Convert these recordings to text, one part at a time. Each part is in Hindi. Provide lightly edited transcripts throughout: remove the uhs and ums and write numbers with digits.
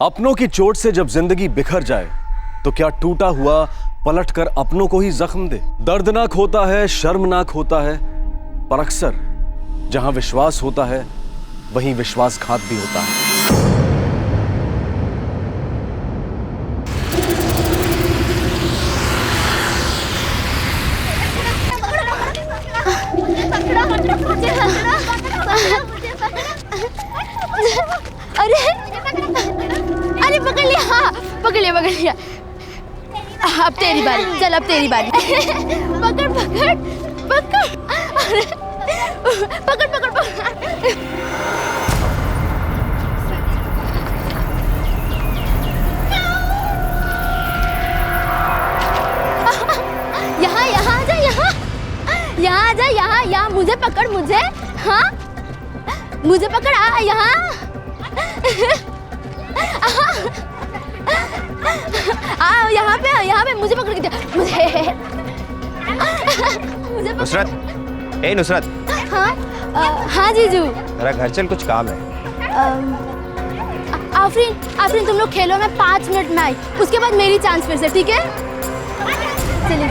अपनों की चोट से जब जिंदगी बिखर जाए तो क्या टूटा हुआ पलटकर अपनों को ही जख्म दे। दर्दनाक होता है, शर्मनाक होता है, पर अक्सर जहां विश्वास होता है वहीं विश्वासघात भी होता है। अरे अरे पकड़ लिया, हाँ पकड़ लिया पकड़ लिया। अब तेरी बारी, चल अब तेरी बारी। पकड़ पकड़ पकड़, अरे पकड़ पकड़ पकड़। यहाँ यहाँ आ जा, यहाँ यहाँ आ जा, यहाँ मुझे पकड़, मुझे, हाँ मुझे पकड़, आ यहाँ। यहाँ पे मुझे पकड़ के दे, मुझे नुसरत, ए नुसरत। हाँ जीजू। मेरा घर चल, कुछ काम है। आफरीन तुम लोग खेलो, मैं 5 मिनट में आई, उसके बाद मेरी चांस फिर से, ठीक है? चलिए।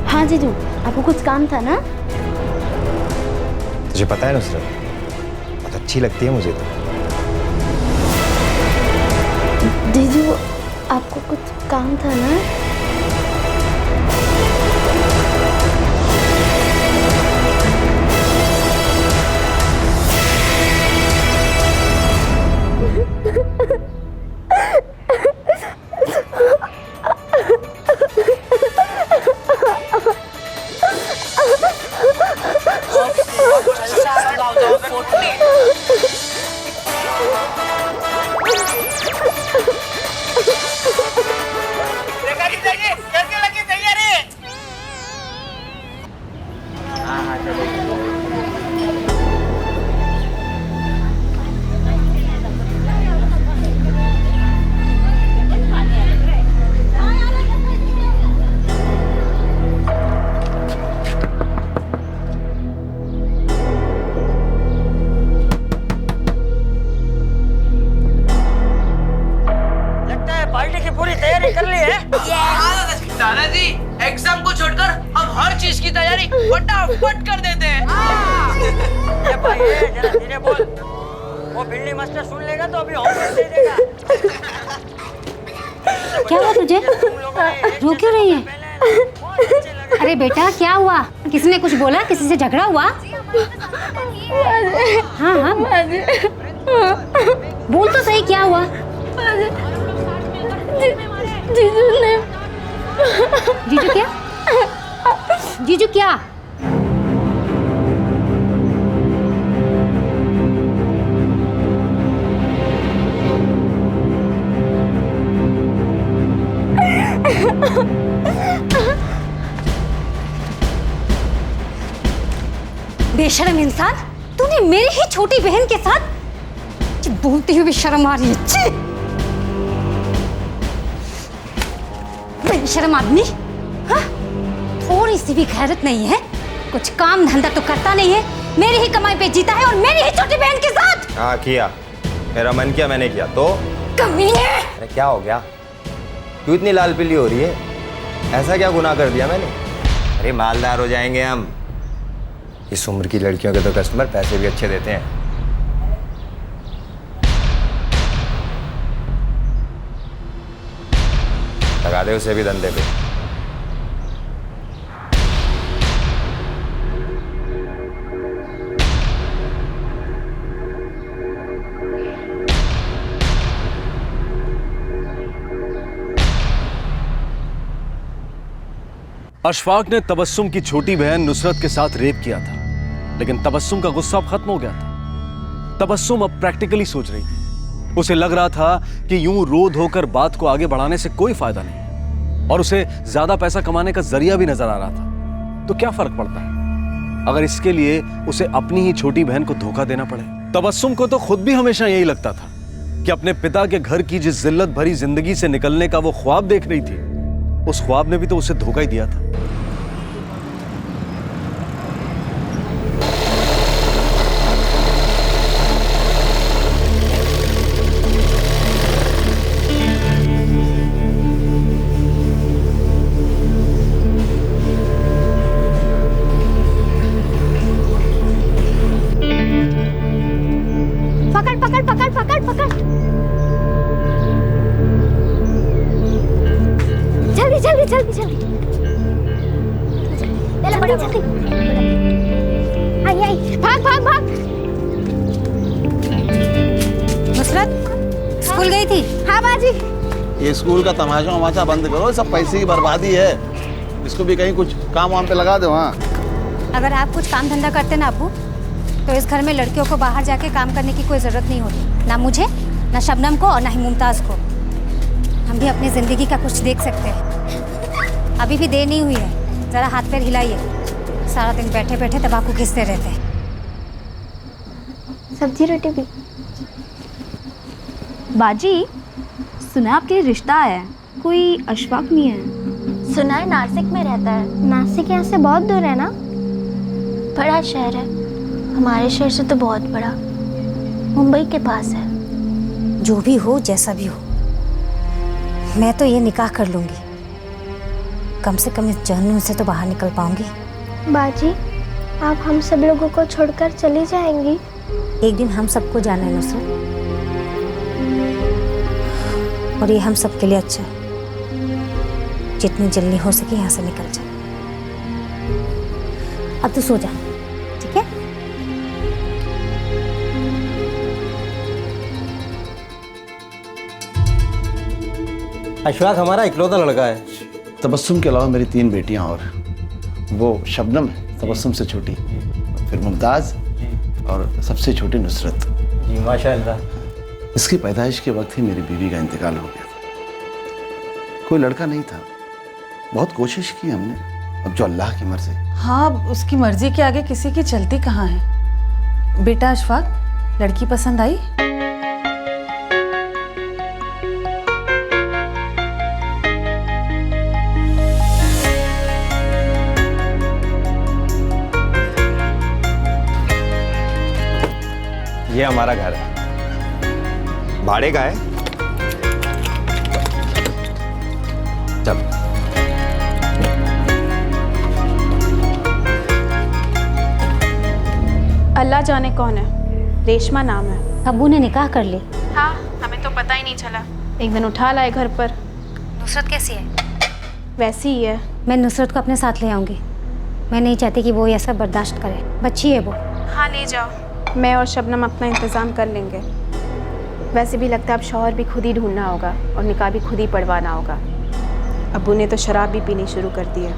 हाँ जीजू, आपको कुछ काम था ना? तुझे पता है नुसरत, बहुत अच्छी लगती है मुझे तो। जीजू, आपको कुछ काम था ना? दादाजी, एग्जाम को छोड़कर हम हर चीज की तैयारी फटाफट कर देते हैं। ये भाई, जरा धीरे बोल, वो बिल्ली मास्टर सुन लेगा तो अभी होमवर्क दे देगा। क्या हुआ तुझे? रो क्यों रही है? अरे बेटा क्या हुआ? किसी ने कुछ बोला? किसी से झगड़ा हुआ? हाँ हाँ बोल तो सही, क्या हुआ? जीजू ने। जीजू क्या? जीजू क्या? बेशर्म इंसान, तूने मेरी ही छोटी बहन के साथ बोलते हुए भी शर्म आ रही है। छी! बेशर्म आदमी, हाँ? थोड़ी सी भी गैरत नहीं है, कुछ काम धंधा तो करता नहीं है, मेरी ही कमाई पे जीता है और मेरी ही छोटी बहन के साथ। हाँ किया, मेरा मन किया मैंने किया तो। कमीने! अरे क्या हो गया? क्यों इतनी लाल पीली हो रही है? ऐसा क्या गुनाह कर दिया मैंने? अरे मालदार हो जाएंगे हम। इस उम्र की लड़कियों के तो कस्टमर पैसे भी अच्छे देते हैं। लगा दे उसे भी धंधे पे। अशफाक ने तबस्सुम की छोटी बहन नुसरत के साथ रेप किया था, लेकिन तबस्सुम का गुस्सा अब खत्म हो गया था। तबस्सुम अब प्रैक्टिकली सोच रही थी। उसे लग रहा था कि यूं रो धोकर बात को आगे बढ़ाने से कोई फायदा नहीं और उसे ज्यादा पैसा कमाने का जरिया भी नजर आ रहा था। तो क्या फर्क पड़ता है अगर इसके लिए उसे अपनी ही छोटी बहन को धोखा देना पड़े। तबस्सुम को तो खुद भी हमेशा यही लगता था कि अपने पिता के घर की जिस जिल्लत भरी जिंदगी से निकलने का वो ख्वाब देख रही थी, उस ख्वाब ने भी तो उसे धोखा ही दिया था। पकड़ पकड़ पकड़ पकड़ पकड़, जल्दी जल्दी जल्दी जल्दी, चलो बड़ी जल्दी, आई आई, भाग भाग भाग। नुसरत स्कूल गई थी? हाँ बाजी। ये स्कूल का तमाशा वमाशा बंद करो, सब पैसे की बर्बादी है। इसको भी कहीं कुछ काम वाम पे लगा दो। हाँ, अगर आप कुछ काम धंधा करते ना अब्बू, तो इस घर में लड़कियों को बाहर जाके काम करने की कोई ज़रूरत नहीं होती, ना मुझे, ना शबनम को और ना ही मुमताज़ को। हम भी अपनी ज़िंदगी का कुछ देख सकते हैं। अभी भी देर नहीं हुई है, ज़रा हाथ पैर हिलाइए। सारा दिन बैठे बैठे तंबाकू घिसते रहते हैं। सब्जी रोटी भी। बाजी, सुना आपके लिए रिश्ता आया है, कोई अशफाक नहीं है? सुना है नासिक में रहता है। नासिक यहाँ से बहुत दूर है ना? बड़ा शहर है, हमारे शहर से तो बहुत बड़ा, मुंबई के पास है। जो भी हो, जैसा भी हो, मैं तो ये निकाह कर लूँगी। कम से कम इस जहन्नुम से तो बाहर निकल पाऊंगी। बाजी, आप हम सब लोगों को छोड़कर चली जाएंगी? एक दिन हम सबको जाना है नुसरत, और ये हम सबके लिए अच्छा है। जितनी जल्दी हो सके यहाँ से निकल जा। अब तो सो जा, ठीक है? अशफाक हमारा इकलौता लड़का है। तबस्सुम के अलावा मेरी 3 बेटियां और वो शबनम है तबस्सुम से छोटी, फिर मुमताज़ और सबसे छोटी नुसरत। जी माशाअल्लाह। इसकी पैदाइश के वक्त ही मेरी बीवी का इंतकाल हो गया था। कोई लड़का नहीं था, बहुत कोशिश की हमने, अब जो अल्लाह की मर्जी। हाँ, उसकी मर्जी के आगे किसी की चलती कहाँ है। बेटा अशफाक, लड़की पसंद आई? ये हमारा घर है। भाड़े का है। चल। अल्लाह जाने कौन है, रेशमा नाम है। अब्बू ने निकाह कर ली। हाँ, हमें तो पता ही नहीं चला। एक दिन उठा लाए घर पर। नुसरत कैसी है? वैसी ही है। मैं नुसरत को अपने साथ ले आऊँगी। मैं नहीं चाहती कि वो ये सब बर्दाश्त करे, बच्ची है वो। हाँ, ले जाओ, मैं और शबनम अपना इंतज़ाम कर लेंगे। वैसे भी लगता है अब शौहर भी खुद ही ढूंढना होगा और निकाह भी खुद ही पढ़वाना होगा। अब्बू ने तो शराब भी पीनी शुरू कर दी है।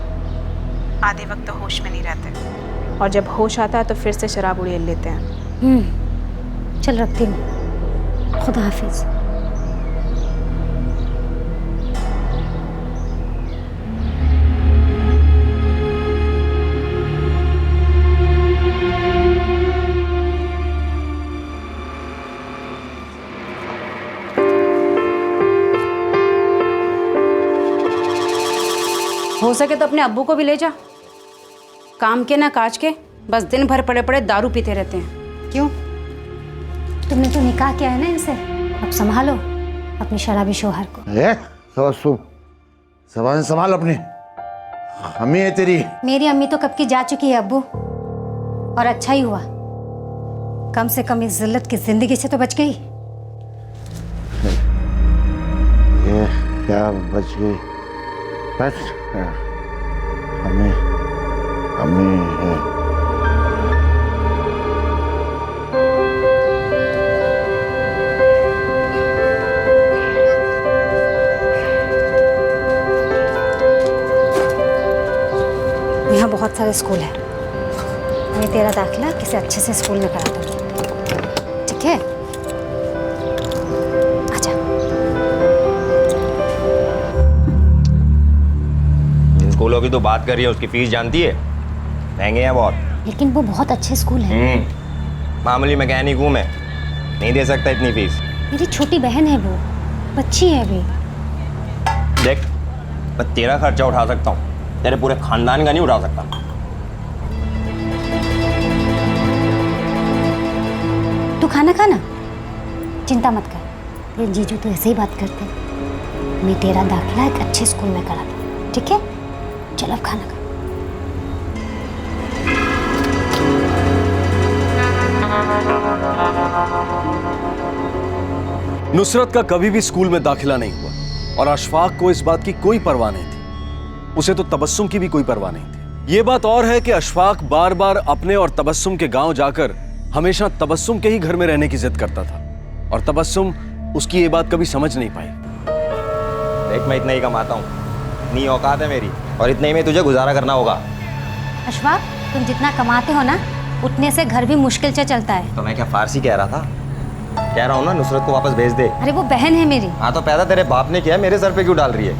आधे वक्त तो होश में नहीं रहते, और जब होश आता है तो फिर से शराब उड़ेल लेते हैं। चल रखती हूँ, खुदा हाफिज। हो सके तो अपने अब्बू को भी ले जा। काम के ना काज के, बस दिन भर पड़े पड़े दारू पीते रहते हैं। क्यों? तुमने तो निकाह किया है ना इनसे, अब संभालो अपने शराबी शौहर को। ज़बान संभाल अपनी, अम्मी है तेरी। मेरी अम्मी तो कब की जा चुकी है अब्बू, और अच्छा ही हुआ, कम से कम इस जिल्लत की जिंदगी से तो बच गई। ये क्या बच गई? बस अम्मी, अम्मी है। यहाँ बहुत सारे स्कूल हैं, मैं तेरा दाखिला किसी अच्छे से स्कूल में करा दूँगी, ठीक है? स्कूलों की तो बात कर रही है, उसकी फीस जानती है? महंगे हैं बहुत। लेकिन वो बहुत अच्छे स्कूल है। मामूली मैकेनिक हूँ मैं, नहीं दे सकता इतनी फीस। मेरी छोटी बहन है, वो बच्ची है अभी। देख, मैं तेरा खर्चा उठा सकता हूँ, तेरे पूरे खानदान का नहीं उठा सकता। तू खाना खाना, चिंता मत कर। ये जीजू तो ऐसे ही बात करते हैं। मैं तेरा दाखिला एक अच्छे स्कूल में करा दूँ, ठीक है? चल अब खाना खा। नुसरत का कभी भी स्कूल में दाखिला नहीं हुआ और अशफाक को इस बात की कोई परवाह नहीं थी। उसे तो तबस्सुम की भी कोई परवाह नहीं थी। ये बात और है कि अशफाक बार बार अपने और तबस्सुम के गांव जाकर हमेशा तबस्सुम के ही घर में रहने की जिद करता था और तबस्सुम उसकी ये बात कभी समझ नहीं पाई। देख, मैं इतना ही कमाता हूँ, इतनी औकात है मेरी, और इतने ही में तुझे गुजारा करना होगा। अशफाक, तुम जितना कमाते हो ना, उतने से घर भी मुश्किल से चलता है। तो मैं क्या फारसी कह रहा था? कह रहा हूँ ना, नुसरत को वापस भेज दे। अरे वो बहन है मेरी। हाँ, तो पैदा तेरे बाप ने किया, मेरे सर पे क्यों डाल रही है?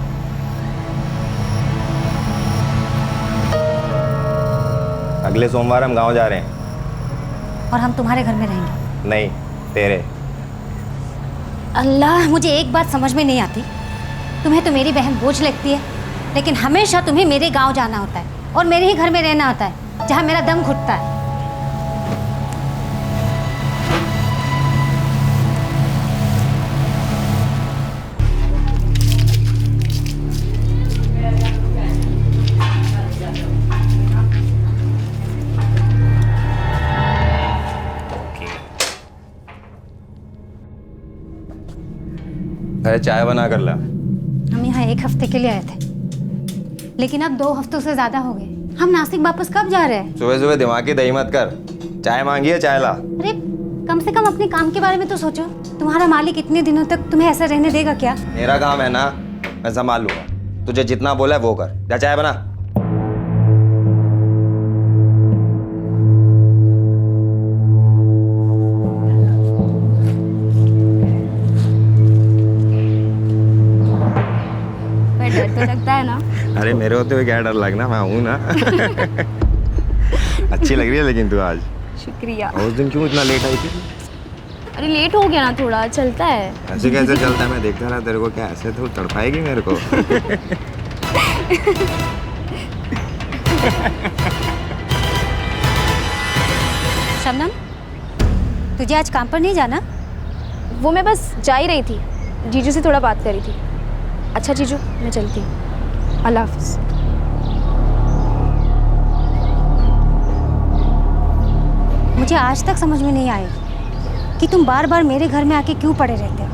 अगले सोमवार हम गांव जा रहे हैं। और हम तुम्हारे घर में रहेंगे? नहीं, तेरे। अल्लाह, मुझे एक बात समझ में नहीं आती। तुम्हें तो मेरी बहन बोझ लगती है, लेकिन हमेशा तुम्हें मेरे गांव जाना होता है और मेरे ही घर में रहना होता है, जहां मेरा दम घुटता है। अरे चाय बना कर ला। हम यहाँ 1 हफ्ते के लिए आए थे, लेकिन अब 2 हफ्तों से ज्यादा हो गए। हम नासिक वापस कब जा रहे हैं? सुबह सुबह दिमाग की दही मत कर। चाय मांगी है, चाय ला। अरे कम से कम अपने काम के बारे में तो सोचो। तुम्हारा मालिक इतने दिनों तक तुम्हें ऐसा रहने देगा क्या? मेरा काम है ना, मैं संभाल लूंगा। तुझे जितना बोला है वो कर। जा चाय बना। डर तो लगता है ना? अरे मेरे होते हुए क्या डर लगना, मैं हूं ना। अच्छी लग रही है लेकिन तू आज। शुक्रिया। उस दिन क्यों इतना लेट आई थी? अरे लेट हो गया ना थोड़ा, चलता है। ऐसे कैसे चलता है? मैं देखता रहा तेरे को, क्या ऐसे तो तड़पाएगी मेरे को। शबनम, तुझे आज काम पर नहीं जाना? वो मैं बस जा ही रही थी, जीजू से थोड़ा बात कर रही थी। अच्छा जीजू, मैं चलती हूँ। अल्लाह हाफ़िज़। मुझे आज तक समझ में नहीं आया कि तुम बार बार मेरे घर में आके क्यों पड़े रहते हो।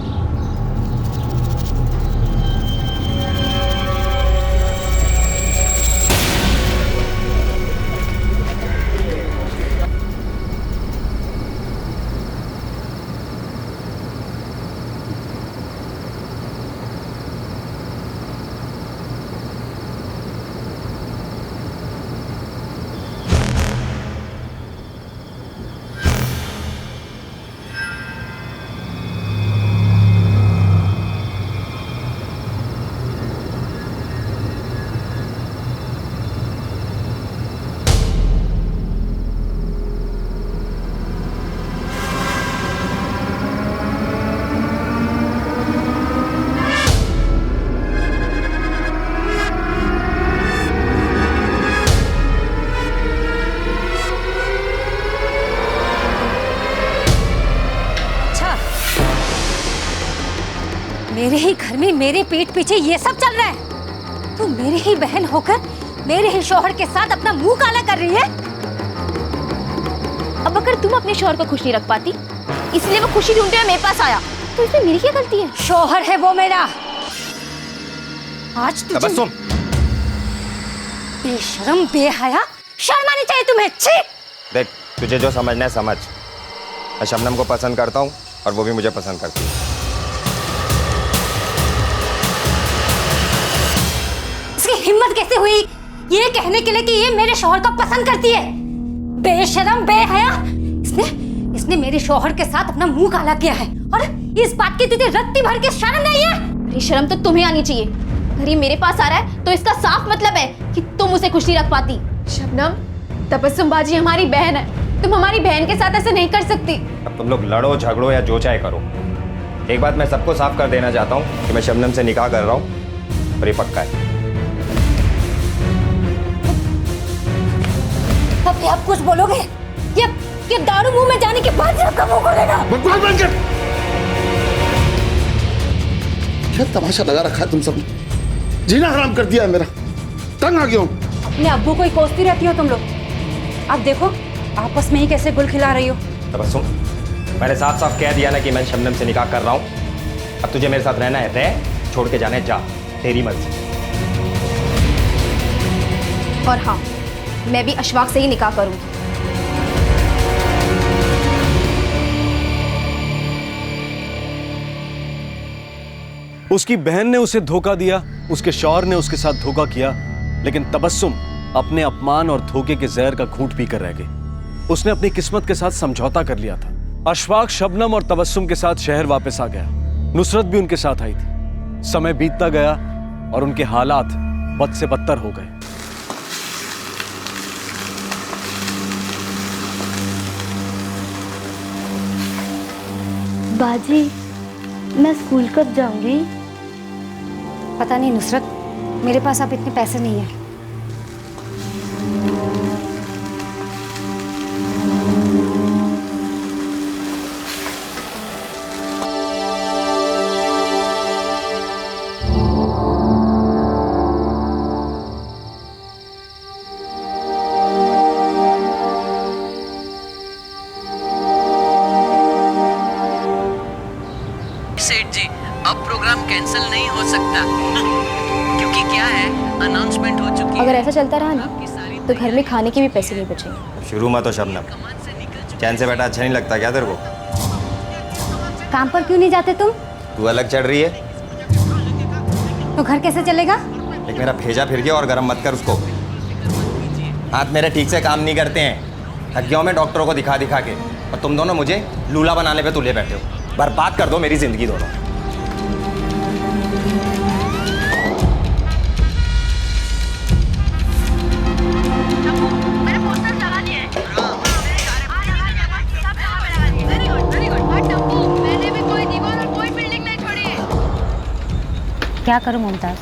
मेरे ही घर में मेरे पीठ पीछे ये सब चल रहा है। तू मेरी ही बहन होकर मेरे ही शौहर के साथ अपना मुंह काला कर रही है। अब अगर तुम अपने शौहर को खुश नहीं रख पाती, इसलिए वो खुशी ढूंढते हुए मेरे पास आया, तो इसमें मेरी क्या गलती है? शौहर है वो मेरा। आज तुझे तबस्सुम, बेशर्म बेहया, शर्म आनी चाहिए तुम्हें। छी! देख, तुझे जो समझना है समझ। मैं शबनम को पसंद करता हूँ और वो भी मुझे पसंद करती है। इसकी हिम्मत कैसे हुई ये कहने के लिए कि ये मेरे शौहर को पसंद करती है? बेशर्म बेहया, इसने मेरे शौहर के साथ अपना मुंह काला किया है और इस बात की तुझे रत्ती भर के शर्म नहीं है? अरे शर्म तो तुम्हें आनी चाहिए। अगर ये मेरे पास आ रहा है तो इसका साफ मतलब है कि तुम उसे खुश नहीं रख पाती। शबनम, तबस्सुम बाजी हमारी बहन है, तुम हमारी बहन के साथ ऐसे नहीं कर सकती। अब तुम लोग लड़ो झगड़ो या जो चाहे करो, एक बात मैं सबको साफ कर देना चाहता हूँ कि मैं शबनम से निकाह कर रहा हूँ और ये पक्का है। अब भी आप कुछ बोलोगे? ये दारू मुंह में जाने के बाद आपका मुंह खोलेगा। बकवास बंद कर। क्या तमाशा लगा रखा है तुम सब, जीना हराम कर दिया है मेरा, तंग आ गया हूं। अपने अब्बू को ही कोसती रहती हो तुम लोग। अब देखो आपस में ही कैसे गुल खिला रही हो। तबस्सुम, मैंने साफ साफ कह दिया ना कि मैं शबनम से निकाह कर रहा हूँ। अब तुझे मेरे साथ रहना है रह, छोड़ के जाने जा, तेरी मर्जी। और हाँ, मैं भी अशफाक से ही निकाह करूंगी। उसकी बहन ने उसे धोखा दिया, उसके शौहर ने उसके साथ धोखा किया, लेकिन तबस्सुम अपने अपमान और धोखे के जहर का घूंट पीकर रह गई। उसने अपनी किस्मत के साथ समझौता कर लिया था। अशफाक शबनम और तबस्सुम के साथ शहर वापस आ गया। नुसरत भी उनके साथ आई थी। समय बीतता गया और उनके हालात बद से बदतर हो गए। बाजी, मैं स्कूल कब जाऊंगी? पता नहीं नुसरत, मेरे पास अब इतने पैसे नहीं है। सेठ जी, अब प्रोग्राम कैंसिल नहीं हो सकता क्योंकि क्या है, अनाउंसमेंट हो चुकी है। अगर ऐसा चलता रहा ना तो घर में खाने के भी पैसे नहीं बचेंगे। शुरू मत हो शबनम, चैन से बैठा अच्छा नहीं लगता क्या तेरे को? काम पर क्यों नहीं जाते तुम? तू अलग चढ़ रही है तो घर कैसे चलेगा? लेकिन मेरा भेजा फिर गया और गर्म मत कर उसको। हाथ मेरे ठीक से काम नहीं करते हैं, थक गया हूं मैं डॉक्टरों को दिखा दिखा के, और तुम दोनों मुझे लूला बनाने पे तुले बैठे हो। बर्बाद कर दो मेरी जिंदगी दोनों। क्या करूं मुमताज,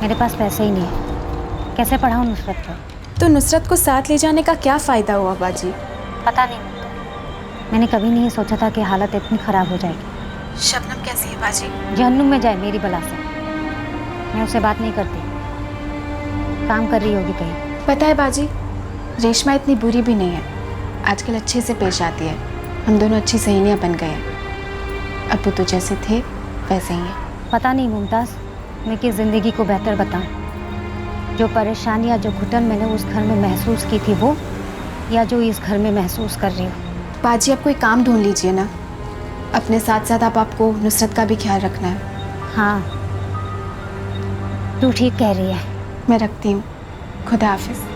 मेरे पास पैसे ही नहीं है। कैसे पढ़ाऊं नुसरत को? तो नुसरत को साथ ले जाने का क्या फ़ायदा हुआ बाजी? पता नहीं मुमताज, मैंने कभी नहीं सोचा था कि हालत इतनी ख़राब हो जाएगी। शबनम कैसी है बाजी? जहन्नुम में जाए मेरी बला से। मैं उससे बात नहीं करती, काम कर रही होगी कहीं। पता है बाजी, रेशमा इतनी बुरी भी नहीं है, आजकल अच्छे से पेश आती है। हम दोनों अच्छी सहेलियाँ बन गए हैं। अब्बू तो जैसे थे वैसे ही हैं। पता नहीं मुमताज़, मैं किस ज़िंदगी को बेहतर बताऊं, जो परेशानी या जो घुटन मैंने उस घर में महसूस की थी वो, या जो इस घर में महसूस कर रही हूँ। बाजी, आप कोई काम ढूंढ लीजिए ना, अपने साथ साथ आपको नुसरत का भी ख्याल रखना है। हाँ, तू ठीक कह रही है। मैं रखती हूँ, खुदा हाफिज़।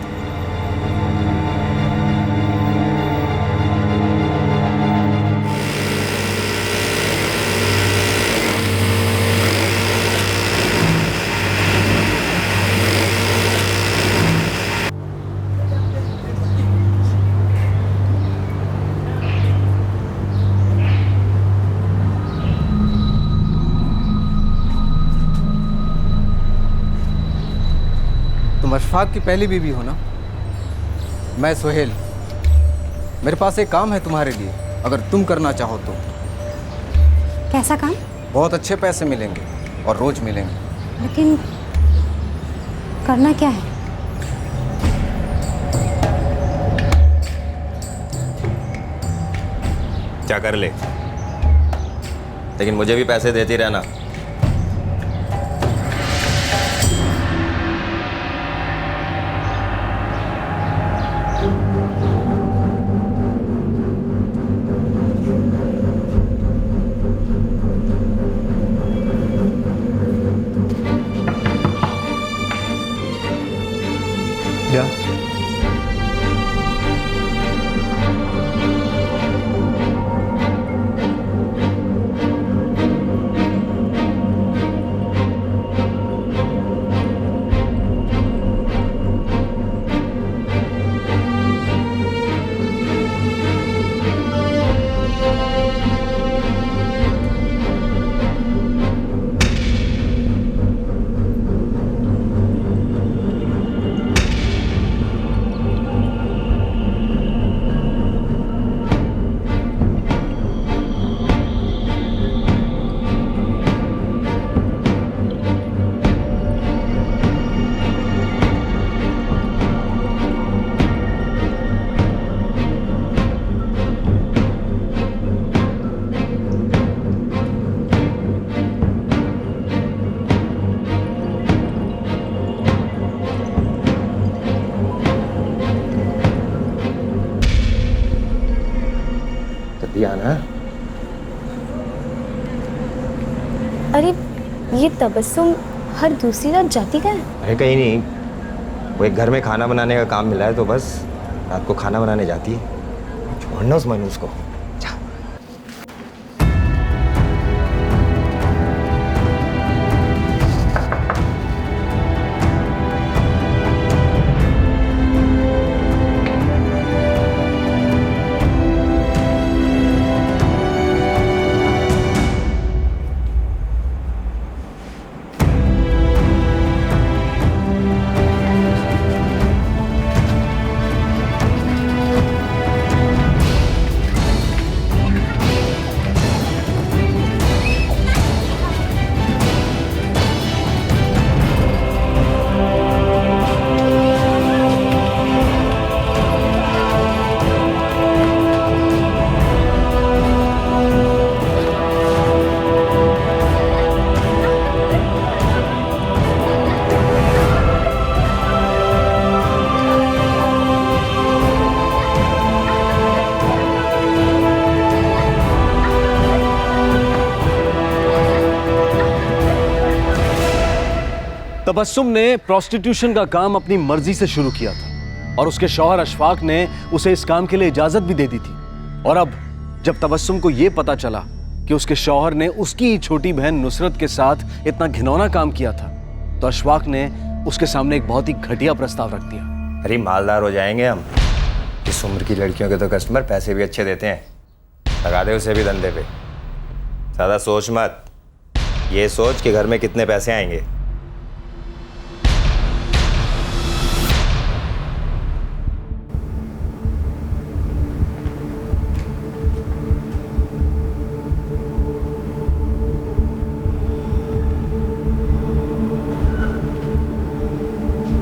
तुम अशफाक की पहली बीवी हो ना? मैं सोहेल, मेरे पास एक काम है तुम्हारे लिए, अगर तुम करना चाहो तो। कैसा काम? बहुत अच्छे पैसे मिलेंगे और रोज मिलेंगे। लेकिन करना क्या है? क्या कर ले, लेकिन मुझे भी पैसे देती रहना। क्या? दिया ना। अरे ये तबस्सुम हर दूसरी रात जाती कहाँ है? अरे कहीं नहीं, वो एक घर में खाना बनाने का काम मिला है तो बस रात को खाना बनाने जाती है। छोड़ना उस मनूस को। तबस्सुम ने प्रोस्टिट्यूशन का काम अपनी मर्जी से शुरू किया था और उसके शौहर अशफाक ने उसे इस काम के लिए इजाजत भी दे दी थी। और अब जब तबस्सुम को यह पता चला कि उसके शौहर ने उसकी ही छोटी बहन नुसरत के साथ इतना घिनौना काम किया था, तो अशफाक ने उसके सामने एक बहुत ही घटिया प्रस्ताव रख दिया। अरे मालदार हो जाएंगे हम। इस उम्र की लड़कियों के तो कस्टमर पैसे भी अच्छे देते हैं, लगा दे उसे भी धंधे पे। ज़्यादा सोच मत, ये सोच कि घर में कितने पैसे आएंगे।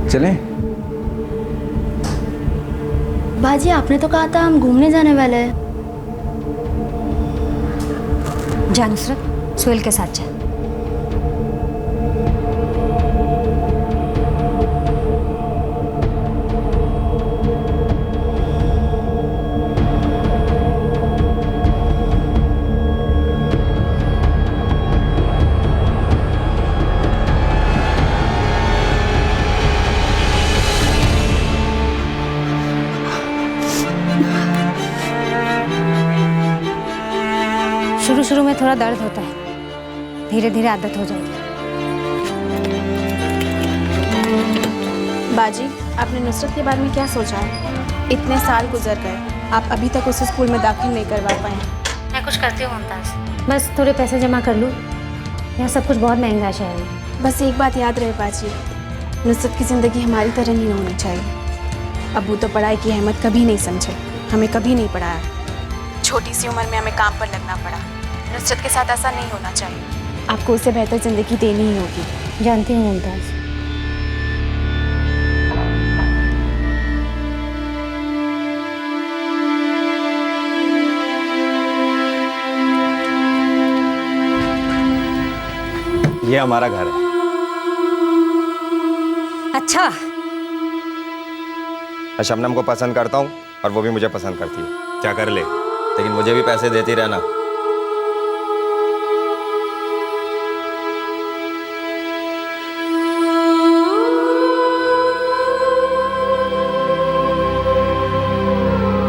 चलें? बाजी आपने तो कहा था हम घूमने जाने वाले हैं। जा नुसरत, सुहेल के साथ जा। शुरू में थोड़ा दर्द होता है, धीरे धीरे आदत हो जाएगी। बाजी, आपने नुसरत के बारे में क्या सोचा है? इतने साल गुजर गए, आप अभी तक उसे स्कूल में दाखिल नहीं करवा पाए। मैं कुछ करती हूँ मुमताज़, बस थोड़े पैसे जमा कर लूँ। यहाँ सब कुछ बहुत महंगा है शहर में। बस एक बात याद रहे बाजी, नुसरत की ज़िंदगी हमारी तरह नहीं होनी चाहिए। अब्बू तो पढ़ाई की अहमियत कभी नहीं समझे, हमें कभी नहीं पढ़ाया। छोटी सी उम्र में हमें काम पर लगना पड़ा। नुसरत के साथ ऐसा नहीं होना चाहिए। आपको उससे बेहतर ज़िंदगी देनी ही होगी। जानती हूँ मुमताज़। ये हमारा घर है। अच्छा, मैं शबनम को पसंद करता हूँ और वो भी मुझे पसंद करती है। क्या कर ले, लेकिन मुझे भी पैसे देती रहना।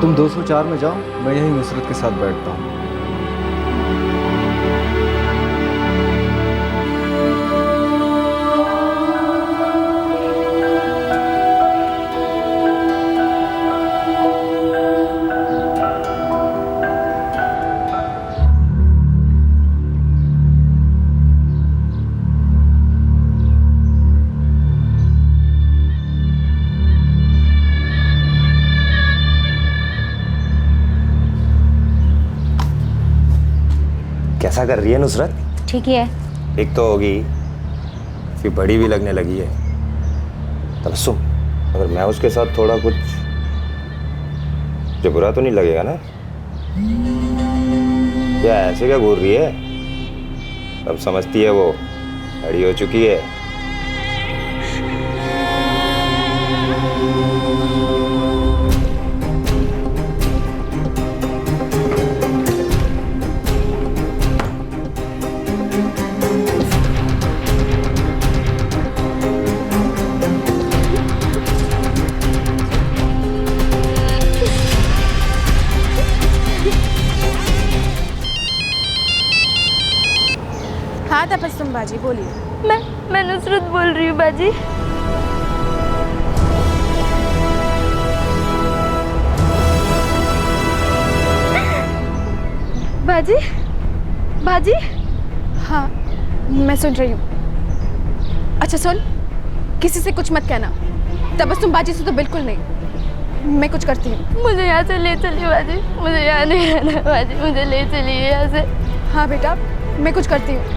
तुम 204 में जाओ, मैं यहीं नुसरत के साथ बैठता हूँ। कैसा कर रही है नुसरत? ठीक ही है। एक तो होगी, फिर बड़ी भी लगने लगी है। तबस्सुम, अगर मैं उसके साथ थोड़ा कुछ, जो बुरा तो नहीं लगेगा ना? क्या ऐसे क्या घूर रही है? अब समझती है वो बड़ी हो चुकी है। तबस्सुम बाजी, बोलिए। मैं नुसरत बोल रही हूँ बाजी। बाजी, बाजी। हाँ, मैं सुन रही हूँ। अच्छा सुन, किसी से कुछ मत कहना। तबस्सुम बाजी से तो बिल्कुल नहीं। मैं कुछ करती हूँ। मुझे यहाँ से ले चलिए बाजी, मुझे यहाँ नहीं रहना बाजी, मुझे ले चलिए यहाँ से। हाँ बेटा, मैं कुछ करती हूँ।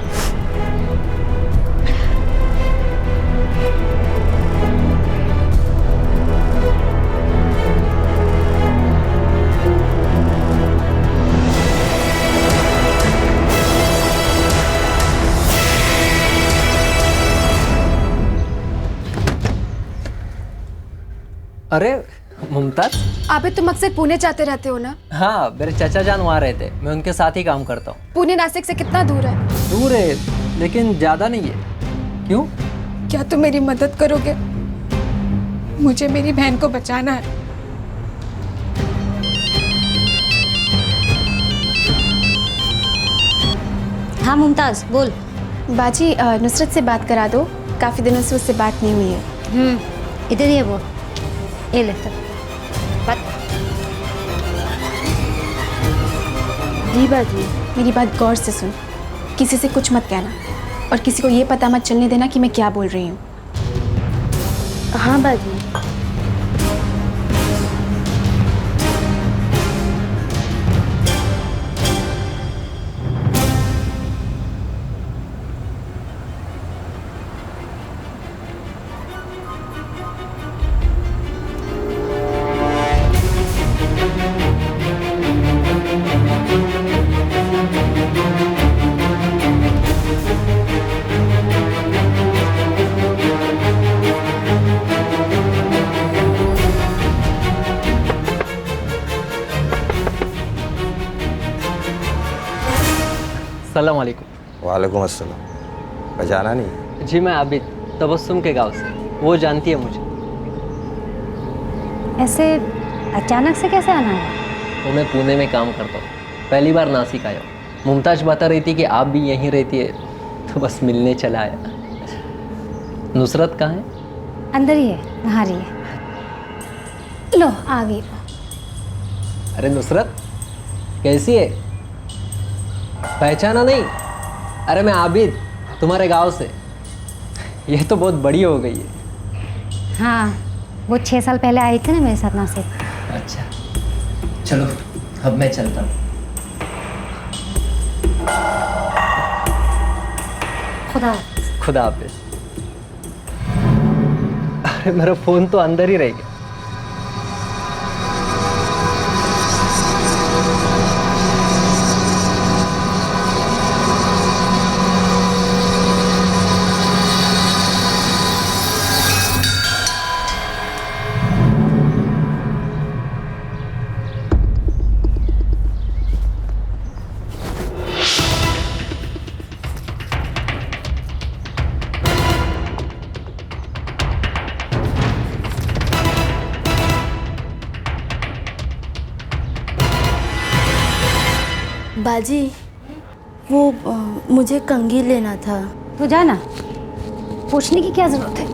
अरे मुमताज, आबिद, तुम अक्सर पुणे जाते रहते हो ना? हाँ, मेरे चाचा जान वहाँ रहते, मैं उनके साथ ही काम करता हूँ। पुणे नासिक से कितना दूर है? दूर है लेकिन ज़्यादा नहीं है। क्यों? क्या तुम मेरी मदद करोगे? मुझे मेरी बहन को बचाना है। हाँ मुमताज़, बोल। बाजी, नुसरत से बात करा दो, काफ़ी दिनों से उससे बात नहीं हुई है। इधर ही है वो, ये ले तब बात। जी बाजी, मेरी बात गौर से सुन। किसी से कुछ मत कहना और किसी को ये पता मत चलने देना कि मैं क्या बोल रही हूँ। हाँ बाजी। अस्सलाम वालेकुम। वालेकुम अस्सलाम। पहचाना नहीं? जी, मैं आबिद, तबस्सुम के गांव से। वो जानती है मुझे। ऐसे अचानक से कैसे आना है? तो मैं पुणे में काम करता हूँ, पहली बार नासिक आया हूँ। मुमताज बता रही थी कि आप भी यहीं रहती है, तो बस मिलने चला आया। नुसरत कहाँ है? अंदर ही है, नहा रही है। लो आ गई वो। अरे नुसरत, कैसी है? पहचाना नहीं? अरे मैं आबिद, तुम्हारे गांव से। ये तो बहुत बड़ी हो गई है। हाँ, वो 6 साल पहले आई थी ना मेरे साथ नासिक। अच्छा, चलो अब मैं चलता हूँ। खुदा खुदा हाफिज। अरे मेरा फ़ोन तो अंदर ही रह गया। बाजी, वो मुझे कंघी लेना था। तो जाना, पूछने की क्या जरूरत है?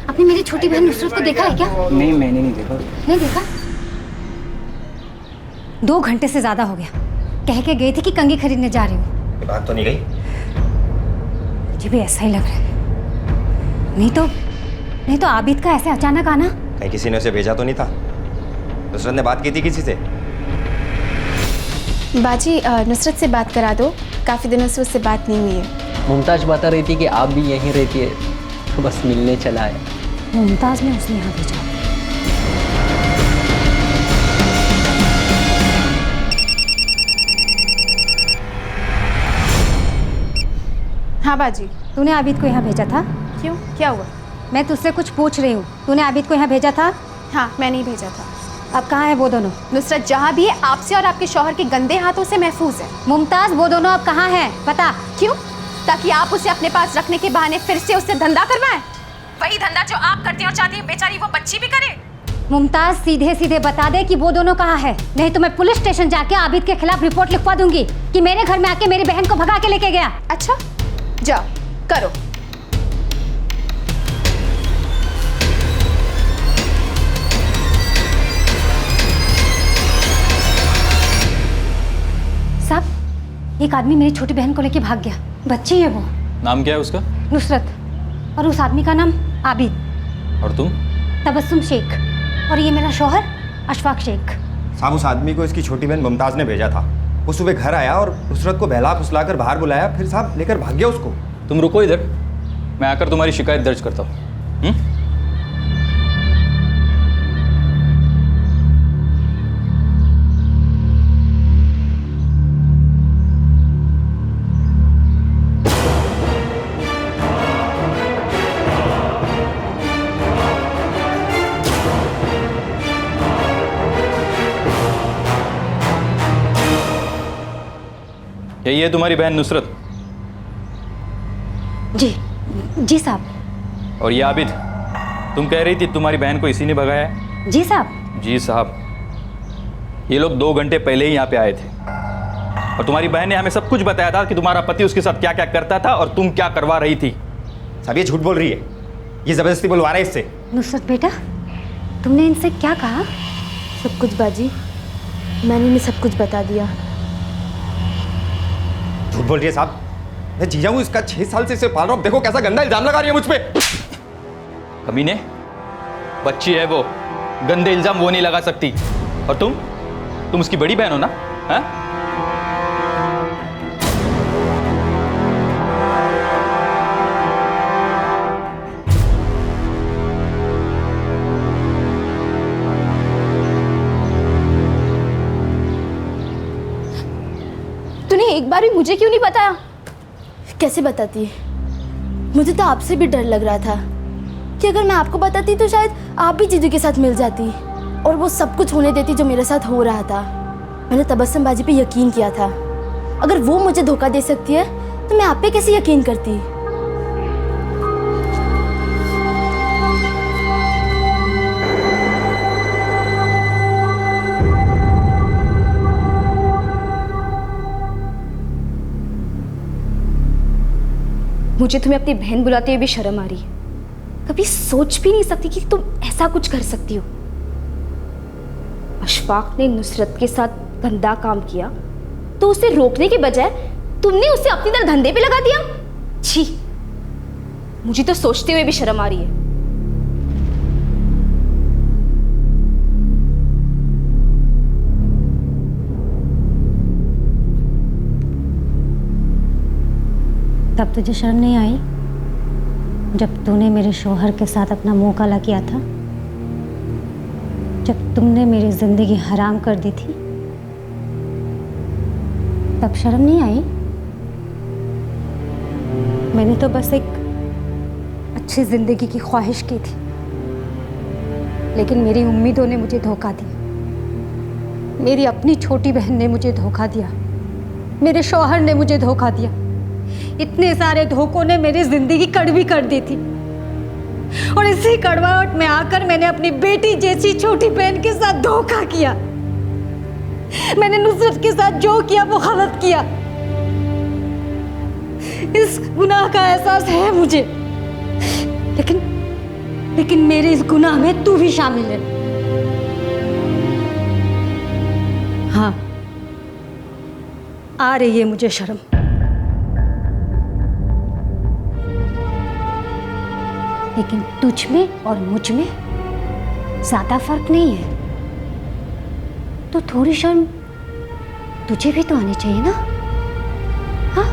आपने मेरी छोटी बहन नुसरत को देखा है क्या? नहीं, मैंने नहीं देखा। नहीं देखा? 2 घंटे से ज्यादा हो गया। कह के गई थी कि कंघी खरीदने जा रही हूँ। ये बात तो नहीं गई? मुझे भी ऐसा ही लग रहा है। नहीं तो आबिद का ऐसे अचानक आना। कहीं किसी ने उसे भेजा तो नहीं था? नुसरत ने बात की थी किसी से? बाजी, नुसरत से बात करा दो, काफ़ी दिनों से उससे बात नहीं हुई है। मुमताज बता रही थी कि आप भी यहीं रहती है, तो बस मिलने चला आया। मुमताज ने उसे यहाँ भेजा। हाँ बाजी। तूने आबिद को यहाँ भेजा था? क्यों, क्या हुआ? मैं तुझसे कुछ पूछ रही हूँ। तूने आबिद को यहाँ भेजा था? हाँ, मैंने ही भेजा था। अब कहाँ है वो दोनों? नुसरत जहाँ भी है आपसे और आपके शौहर के गंदे हाथों से महफूज है। मुमताज, वो दोनों अब कहाँ हैं? बता। क्यों? ताकि आप उसे अपने पास रखने के बहाने फिर से उससे धंधा करवाएं। वही धंधा जो आप करती हैं और चाहती हैं बेचारी वो बच्ची भी करे। मुमताज, सीधे सीधे बता दे कि वो दोनों कहाँ है, नहीं तो मैं पुलिस स्टेशन जाके आबिद के खिलाफ रिपोर्ट लिखवा दूंगी कि मेरे घर में आके मेरी बहन को भगा के लेके गया। अच्छा, जाओ करो। साहब, एक आदमी मेरी छोटी बहन को लेके भाग गया। बच्ची है वो। नाम क्या है उसका? नुसरत। और उस आदमी का नाम आबिद। और तुम? तबस्सुम शेख। और ये मेरा शौहर अशफाक शेख। साहब, उस आदमी को इसकी छोटी बहन मुमताज ने भेजा था। वो सुबह घर आया और नुसरत को बहला फुसला कर बाहर बुलाया, फिर साहब लेकर भाग गया उसको। तुम रुको इधर, मैं आकर तुम्हारी शिकायत दर्ज करता हूँ। यही है तुम्हारी बहन नुसरत? जी साहब। और ये आबिद, तुम कह रही थी तुम्हारी बहन को इसी ने भगाया है? जी साहब। जी साहब, ये लोग 2 घंटे पहले ही यहाँ पे आए थे और तुम्हारी बहन ने हमें सब कुछ बताया था कि तुम्हारा पति उसके साथ क्या क्या करता था और तुम क्या करवा रही थी। साहब, ये झूठ बोल रही है, ये जबरदस्ती बुलवा रहा है इससे। नुसरत बेटा, तुमने इनसे क्या कहा? सब कुछ बाजी, मैंने इन्हें सब कुछ बता दिया। झूठ बोल रही है साहब, मैं जीजा हूँ इसका, 6 साल से इसे पाल रहा हूँ। देखो कैसा गंदा इल्जाम लगा रही है मुझ पे। कमीने, बच्ची है वो, गंदे इल्जाम वो नहीं लगा सकती। और तुम उसकी बड़ी बहन हो ना? हाँ? तूने एक बार भी मुझे क्यों नहीं बताया? कैसे बताती? मुझे तो आपसे भी डर लग रहा था कि अगर मैं आपको बताती तो शायद आप भी जीजू के साथ मिल जाती और वो सब कुछ होने देती जो मेरे साथ हो रहा था। मैंने तबस्सुम बाजी पे यकीन किया था। अगर वो मुझे धोखा दे सकती है तो मैं आप पे कैसे यकीन करती? मुझे तुम्हें अपनी बहन बुलाते हुए भी शर्म आ रही है। कभी सोच भी नहीं सकती कि तुम ऐसा कुछ कर सकती हो। अशफाक ने नुसरत के साथ गंदा काम किया तो उसे रोकने के बजाय तुमने उसे अपनी तरह धंधे पे लगा दिया। छी, मुझे तो सोचते हुए भी शर्म आ रही है। तब तुझे शर्म नहीं आई जब तूने मेरे शौहर के साथ अपना मुंह काला किया था? जब तुमने मेरी जिंदगी हराम कर दी थी तब शर्म नहीं आई? मैंने तो बस एक अच्छी जिंदगी की ख्वाहिश की थी, लेकिन मेरी उम्मीदों ने मुझे धोखा दिया। मेरी अपनी छोटी बहन ने मुझे धोखा दिया, मेरे शौहर ने मुझे धोखा दिया। इतने सारे धोखों ने मेरी जिंदगी कड़वी कर दी थी और इसी कड़वाहट में आकर मैंने अपनी बेटी जैसी छोटी बहन के साथ धोखा किया। मैंने नुसरत के साथ जो किया वो गलत किया। इस गुनाह का एहसास है मुझे, लेकिन मेरे इस गुनाह में तू भी शामिल है। हाँ, आ रही है मुझे शर्म। लेकिन तुझ में और मुझ में ज्यादा फर्क नहीं है, तो थोड़ी शर्म तुझे भी तो आनी चाहिए ना? हाँ?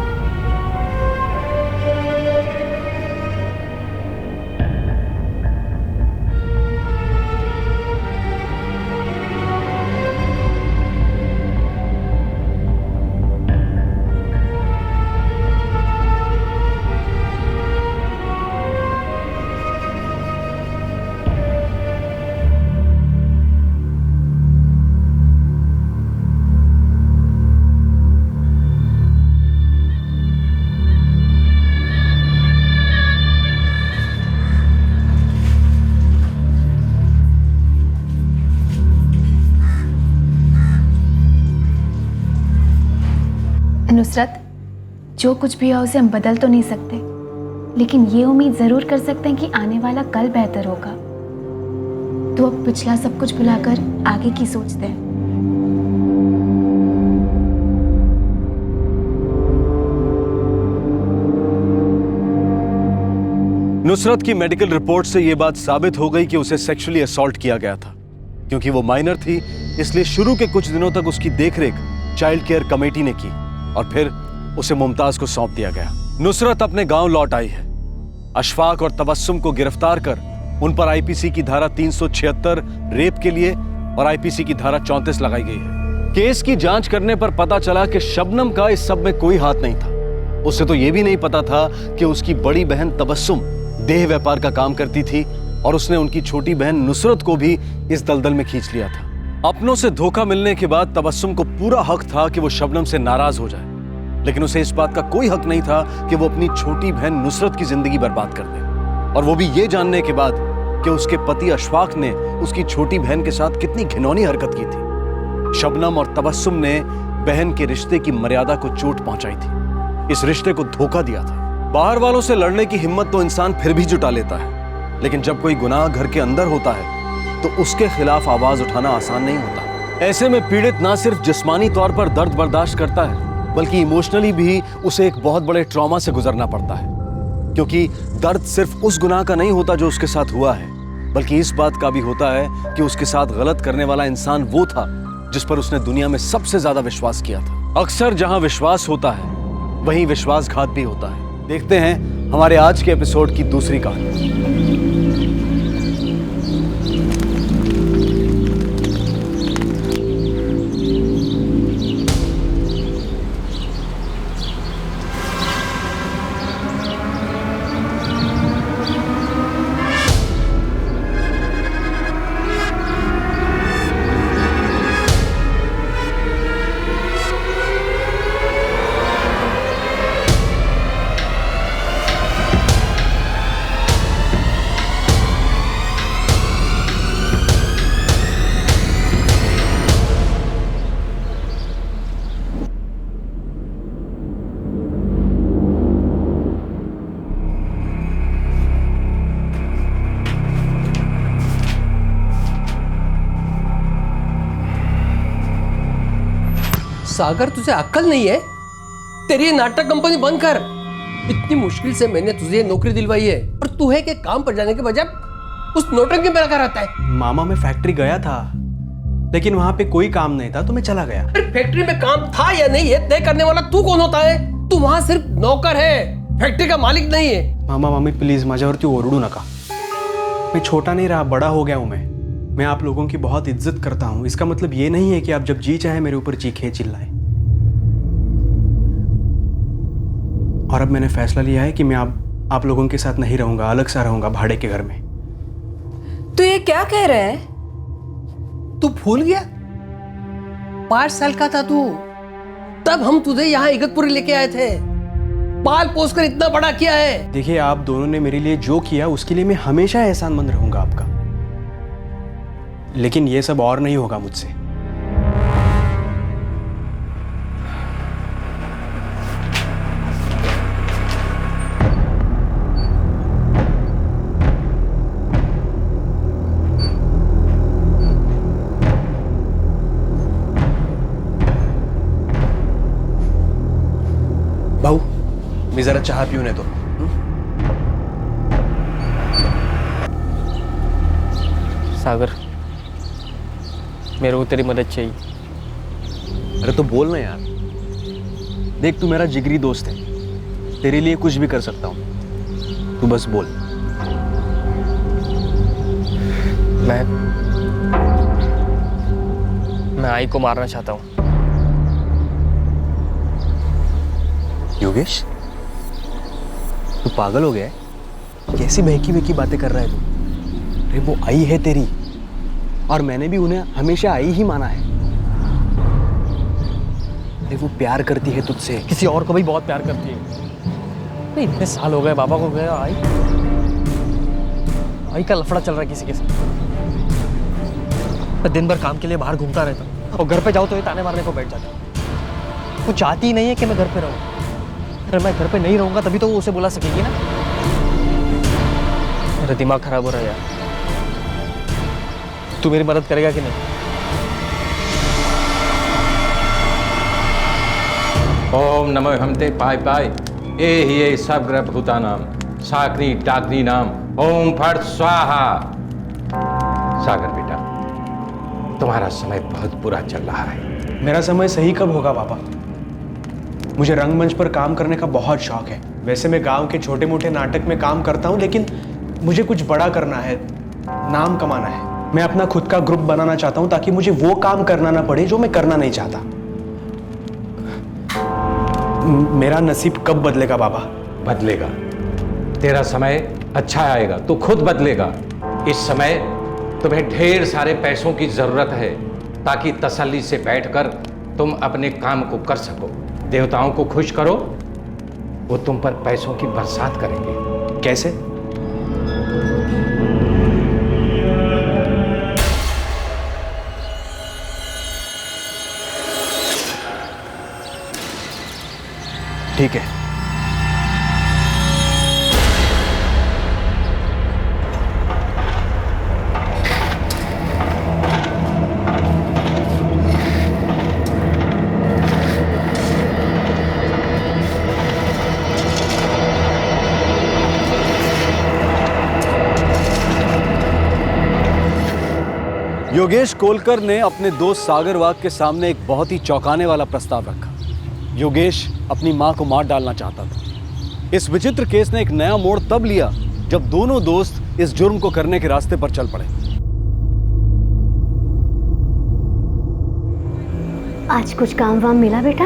नुसरत, जो कुछ भी हो उसे हम बदल तो नहीं सकते, लेकिन ये उम्मीद ज़रूर कर सकते हैं कि आने वाला कल बेहतर होगा। तो अब पिछला सब कुछ भुलाकर आगे की सोचते हैं। नुसरत की मेडिकल रिपोर्ट से यह बात साबित हो गई कि उसे सेक्सुअली असॉल्ट किया गया था। क्योंकि वो माइनर थी, इसलिए शुरू के कुछ दिनों तक उसकी देखरेख चाइल्ड केयर कमेटी ने की और फिर उसे मुमताज को सौंप दिया गया। नुसरत अपने गांव लौट आई है। अशफाक और तबस्सुम को गिरफ्तार कर उन पर आईपीसी की धारा 376 रेप के लिए और आईपीसी की धारा 34 लगाई गई है। केस की जांच करने पर पता चला कि शबनम का इस सब में कोई हाथ नहीं था। उसे तो यह भी नहीं पता था कि उसकी बड़ी बहन तबस्सुम देह व्यापार का काम करती थी और उसने उनकी छोटी बहन नुसरत को भी इस दलदल में खींच लिया था। अपनों से धोखा मिलने के बाद तबस्सुम को पूरा हक था कि वो शबनम से नाराज हो जाए, लेकिन उसे इस बात का कोई हक नहीं था कि वो अपनी छोटी बहन नुसरत की जिंदगी बर्बाद कर दे, और वो भी ये जानने के बाद कि उसके पति अशफाक ने उसकी छोटी बहन के साथ कितनी घिनौनी हरकत की थी। शबनम और तबस्सुम ने बहन के रिश्ते की मर्यादा को चोट पहुंचाई थी, इस रिश्ते को धोखा दिया था। बाहर वालों से लड़ने की हिम्मत तो इंसान फिर भी जुटा लेता है, लेकिन जब कोई गुनाह घर के अंदर होता है तो उसके खिलाफ आवाज उठाना आसान नहीं होता। ऐसे में पीड़ित ना सिर्फ जिस्मानी तौर पर दर्द बर्दाश्त करता है, बल्कि इमोशनली भी उसे एक बहुत बड़े ट्रॉमा से गुजरना पड़ता है। क्योंकि दर्द सिर्फ उस गुनाह का नहीं होता जो उसके साथ हुआ है, बल्कि इस बात का भी होता है कि उसके साथ गलत करने वाला इंसान वो था जिस पर उसने दुनिया में सबसे ज्यादा विश्वास किया था। अक्सर जहां विश्वास होता है वहीं विश्वासघात भी होता है। देखते हैं हमारे आज के एपिसोड की दूसरी कहानी। सागर, तुझे अक्ल नहीं है? तेरी ये नाटक कंपनी बंद कर। इतनी मुश्किल से मैंने तुझे ये नौकरी दिलवाई है और तू है कि काम पर जाने के बजाय उस नौटंकी में लगा रहता है। मामा, मैं फैक्ट्री गया था, लेकिन वहां पे कोई काम नहीं था तो मैं चला गया। फैक्ट्री में काम था या नहीं है तय करने वाला तू कौन होता है? तू वहां सिर्फ नौकर है, फैक्ट्री का मालिक नहीं है। मामा मामी प्लीज माझ्यावरती ओरडू नका। मैं छोटा नहीं रहा, बड़ा हो गया हूं। मैं आप लोगों की बहुत इज्जत करता हूं। इसका मतलब ये नहीं है कि आप जब जी चाहे मेरे ऊपर चीखे चिल्लाए। और अब मैंने फैसला लिया है कि मैं आप लोगों के साथ नहीं रहूंगा, अलग सा रहूंगा भाड़े के घर में। तू ये क्या कह रहा है? तू भूल गया 5 साल का था तू, तब हम तुझे यहाँ इगतपुरी लेके आए थे, पाल पोस कर इतना बड़ा किया है। देखिए, आप दोनों ने मेरे लिए जो किया उसके लिए मैं हमेशा एहसानमंद रहूंगा आपका, लेकिन ये सब और नहीं होगा मुझसे। भाऊ, मी जरा चहा पिऊन येतो। सागर, मेरे को तेरी मदद चाहिए। अरे तो बोल ना यार। देख, तू मेरा जिगरी दोस्त है, तेरे लिए कुछ भी कर सकता हूं, तू बस बोल। मैं आई को मारना चाहता हूं। योगेश, तू पागल हो गया है? कैसी बहकी बहकी बातें कर रहा है तू? अरे वो आई है तेरी, और मैंने भी उन्हें हमेशा आई ही माना है। अरे वो प्यार करती है तुझसे, किसी और को भी बहुत प्यार करती है। नहीं, इतने साल हो गए बाबा को गया, आई का लफड़ा चल रहा है किसी के साथ। मैं दिन भर काम के लिए बाहर घूमता रहता हूँ और घर पे जाओ तो ये ताने मारने को बैठ जाता हूँ। वो चाहती ही नहीं है कि मैं घर पे रहूँ। अरे मैं घर पे नहीं रहूँगा तभी तो वो उसे बुला सकेगी ना। मेरा दिमाग खराब हो रहा है यार। तू मेरी मदद करेगा कि नहीं? ओम नमो हमते पाय पाय ए ही सब ग्रह भूतानाम साकरी टाकरी नाम ओम फट स्वाहा। सागर बेटा, तुम्हारा समय बहुत बुरा चल रहा है। मेरा समय सही कब होगा पापा? मुझे रंगमंच पर काम करने का बहुत शौक है। वैसे मैं गांव के छोटे मोटे नाटक में काम करता हूं, लेकिन मुझे कुछ बड़ा करना है, नाम कमाना है। मैं अपना खुद का ग्रुप बनाना चाहता हूं ताकि मुझे वो काम करना ना पड़े जो मैं करना नहीं चाहता। मेरा नसीब कब बदलेगा बाबा? बदलेगा, तेरा समय अच्छा आएगा, तू खुद बदलेगा। इस समय तुम्हें ढेर सारे पैसों की जरूरत है ताकि तसल्ली से बैठकर तुम अपने काम को कर सको। देवताओं को खुश करो, वो तुम पर पैसों की बरसात करेंगे। कैसे? ठीक है। योगेश कोलकर ने अपने दोस्त सागर वाघ के सामने एक बहुत ही चौंकाने वाला प्रस्ताव रखा। योगेश अपनी मां को मार डालना चाहता था। इस विचित्र केस ने एक नया मोड़ तब लिया जब दोनों दोस्त इस जुर्म को करने के रास्ते पर चल पड़े। आज कुछ काम वाम मिला बेटा?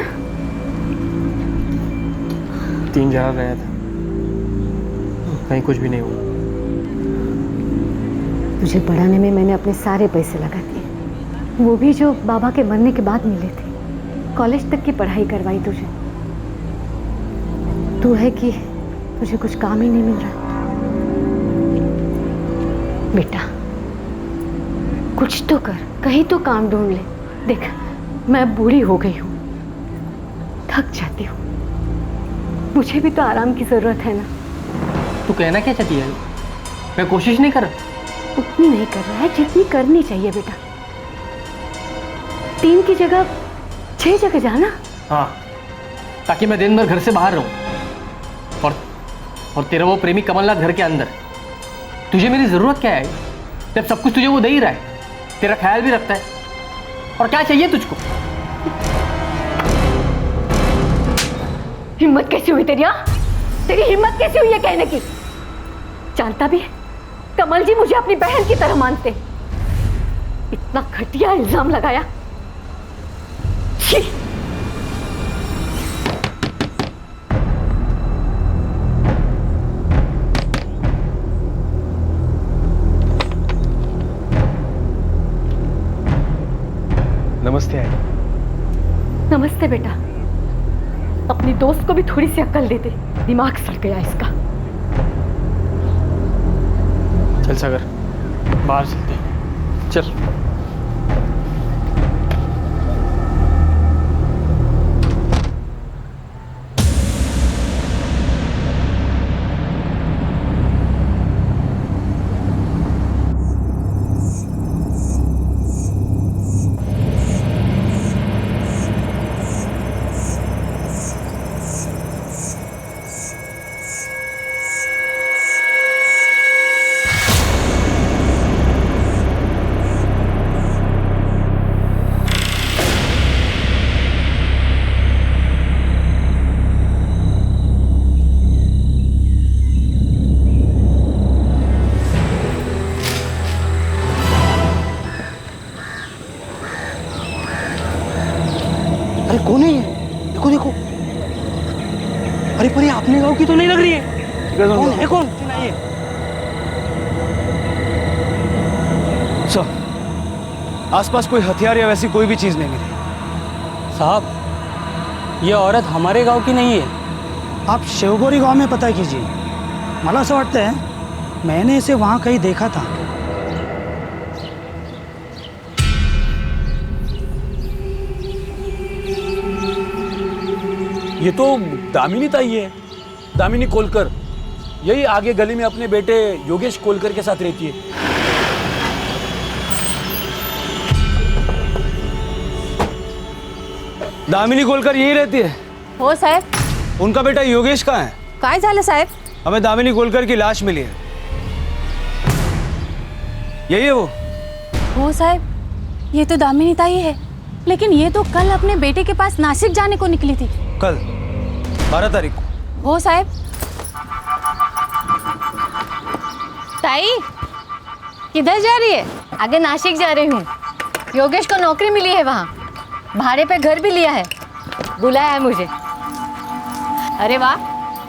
3 जगह गया था, कहीं कुछ भी नहीं हुआ। तुझे पढ़ाने में मैंने अपने सारे पैसे लगा दिए, वो भी जो बाबा के मरने के बाद मिले थे। कॉलेज तक की पढ़ाई करवाई तुझे। तू है कि तुझे कुछ काम ही नहीं मिल रहा। बेटा कुछ तो कर, कहीं तो काम ढूंढ ले। देख मैं बूढ़ी हो गई हूँ, थक जाती हूँ, मुझे भी तो आराम की जरूरत है ना। तू कहना क्या चाहती है? मैं कोशिश नहीं कर रहा। उतनी नहीं कर रहा है जितनी करनी चाहिए बेटा। 3 की जगह 6 जगह जाना। हाँ, ताकि मैं दिन भर घर से बाहर रहूं। और तेरा वो प्रेमी कमलनाथ घर के अंदर। तुझे मेरी जरूरत क्या है जब सब कुछ तुझे वो दे ही रहा है, तेरा ख्याल भी रखता है। और क्या चाहिए तुझको? हिम्मत कैसी हुई तेरी? तेरी हिम्मत कैसी हुई है कहने की? जानता भी है कमल जी मुझे अपनी बहन की तरह मानते। इतना घटिया इल्जाम लगाया। छी! नमस्ते आई। नमस्ते बेटा। अपनी दोस्त को भी थोड़ी सी अक्ल दे दे, दिमाग सड़ गया इसका। चल सागर, बाहर चलते हैं। चल। कौन है ये? देखो देखो। अरे पर ये अपने गांव की तो नहीं लग रही है। कौन है? कौन? सर, आसपास कोई हथियार या वैसी कोई भी चीज नहीं मिली। साहब, ये औरत हमारे गांव की नहीं है। आप शिवगोरी गांव में पता कीजिए। मला असं वाटतंय मैंने इसे वहां कहीं देखा था। ये तो दामिनी ताई है, दामिनी कोलकर। यही आगे गली में अपने बेटे योगेश कोलकर के साथ रहती है। दामिनी कोलकर यही रहती है? हो साहेब। उनका बेटा योगेश कहाँ है? काय झालं साहेब? हमें दामिनी कोलकर की लाश मिली है। यही है वो? हो साहेब, ये तो दामिनी ताई है, लेकिन ये तो कल अपने बेटे के पास नासिक जाने को निकली थी। कल 12 तारीख को? हो साहेब। ताई किधर जा रही है? आगे नासिक जा रही हूँ। योगेश को नौकरी मिली है वहाँ, भाड़े पे घर भी लिया है, बुलाया है मुझे। अरे वाह,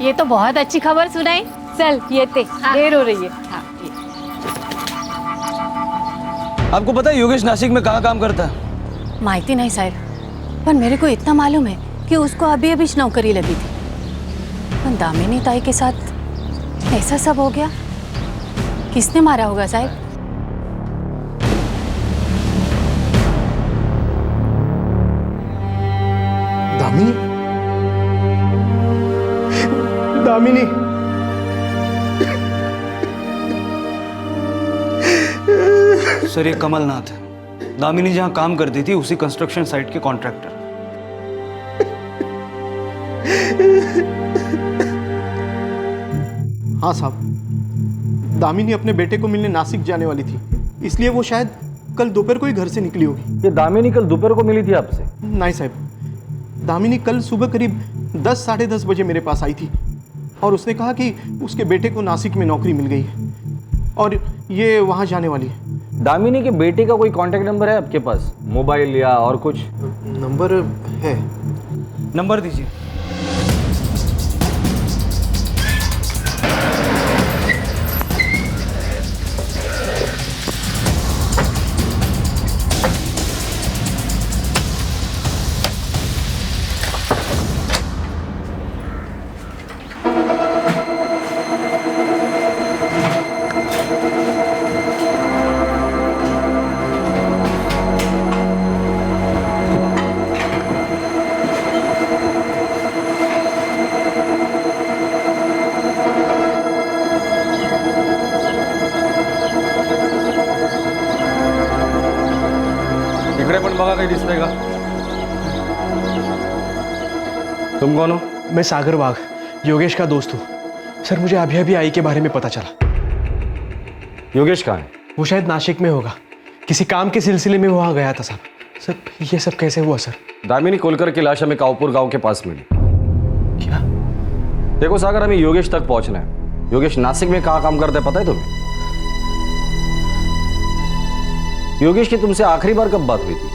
ये तो बहुत अच्छी खबर सुनाई। चल ये देर हो रही है। हाँ, आपको पता है योगेश नासिक में कहाँ काम करता है? माहिती नहीं साहेब, पर मेरे को इतना मालूम है कि उसको अभी अभी नौकरी लगी थी। पर दामिनी ताई के साथ ऐसा सब हो गया, किसने मारा होगा साहब? दामिनी, दामिनी, सर ये कमलनाथ है, दामिनी जहाँ काम करती थी उसी कंस्ट्रक्शन साइट के कॉन्ट्रैक्टर। हाँ साहब, दामिनी अपने बेटे को मिलने नासिक जाने वाली थी, इसलिए वो शायद कल दोपहर को ही घर से निकली होगी। ये दामिनी कल दोपहर को मिली थी आपसे? नहीं साहब, दामिनी कल सुबह करीब 10 साढ़े 10 बजे मेरे पास आई थी और उसने कहा कि उसके बेटे को नासिक में नौकरी मिल गई है और ये वहाँ जाने वाली है। दामिनी के बेटे का कोई कांटेक्ट नंबर है आपके पास, मोबाइल या और कुछ? नंबर है। नंबर दीजिए। इकडे पण बघा काही दिसतंय का? तुम कौन हो? मैं सागर वाघ, योगेश का दोस्त हूँ। सर मुझे अभी अभी आई के बारे में पता चला। योगेश कहाँ है? वो शायद नासिक में होगा, किसी काम के सिलसिले में वहाँ गया था साहब। सर ये सब कैसे हुआ सर? दामिनी कोलकर की लाश हमें कावपुर गांव के पास मिली। क्या? देखो सागर, हमें योगेश तक पहुंचना है। योगेश नासिक में कहाँ काम करता है पता है तुम्हें? योगेश की तुमसे आखिरी बार कब बात हुई थी?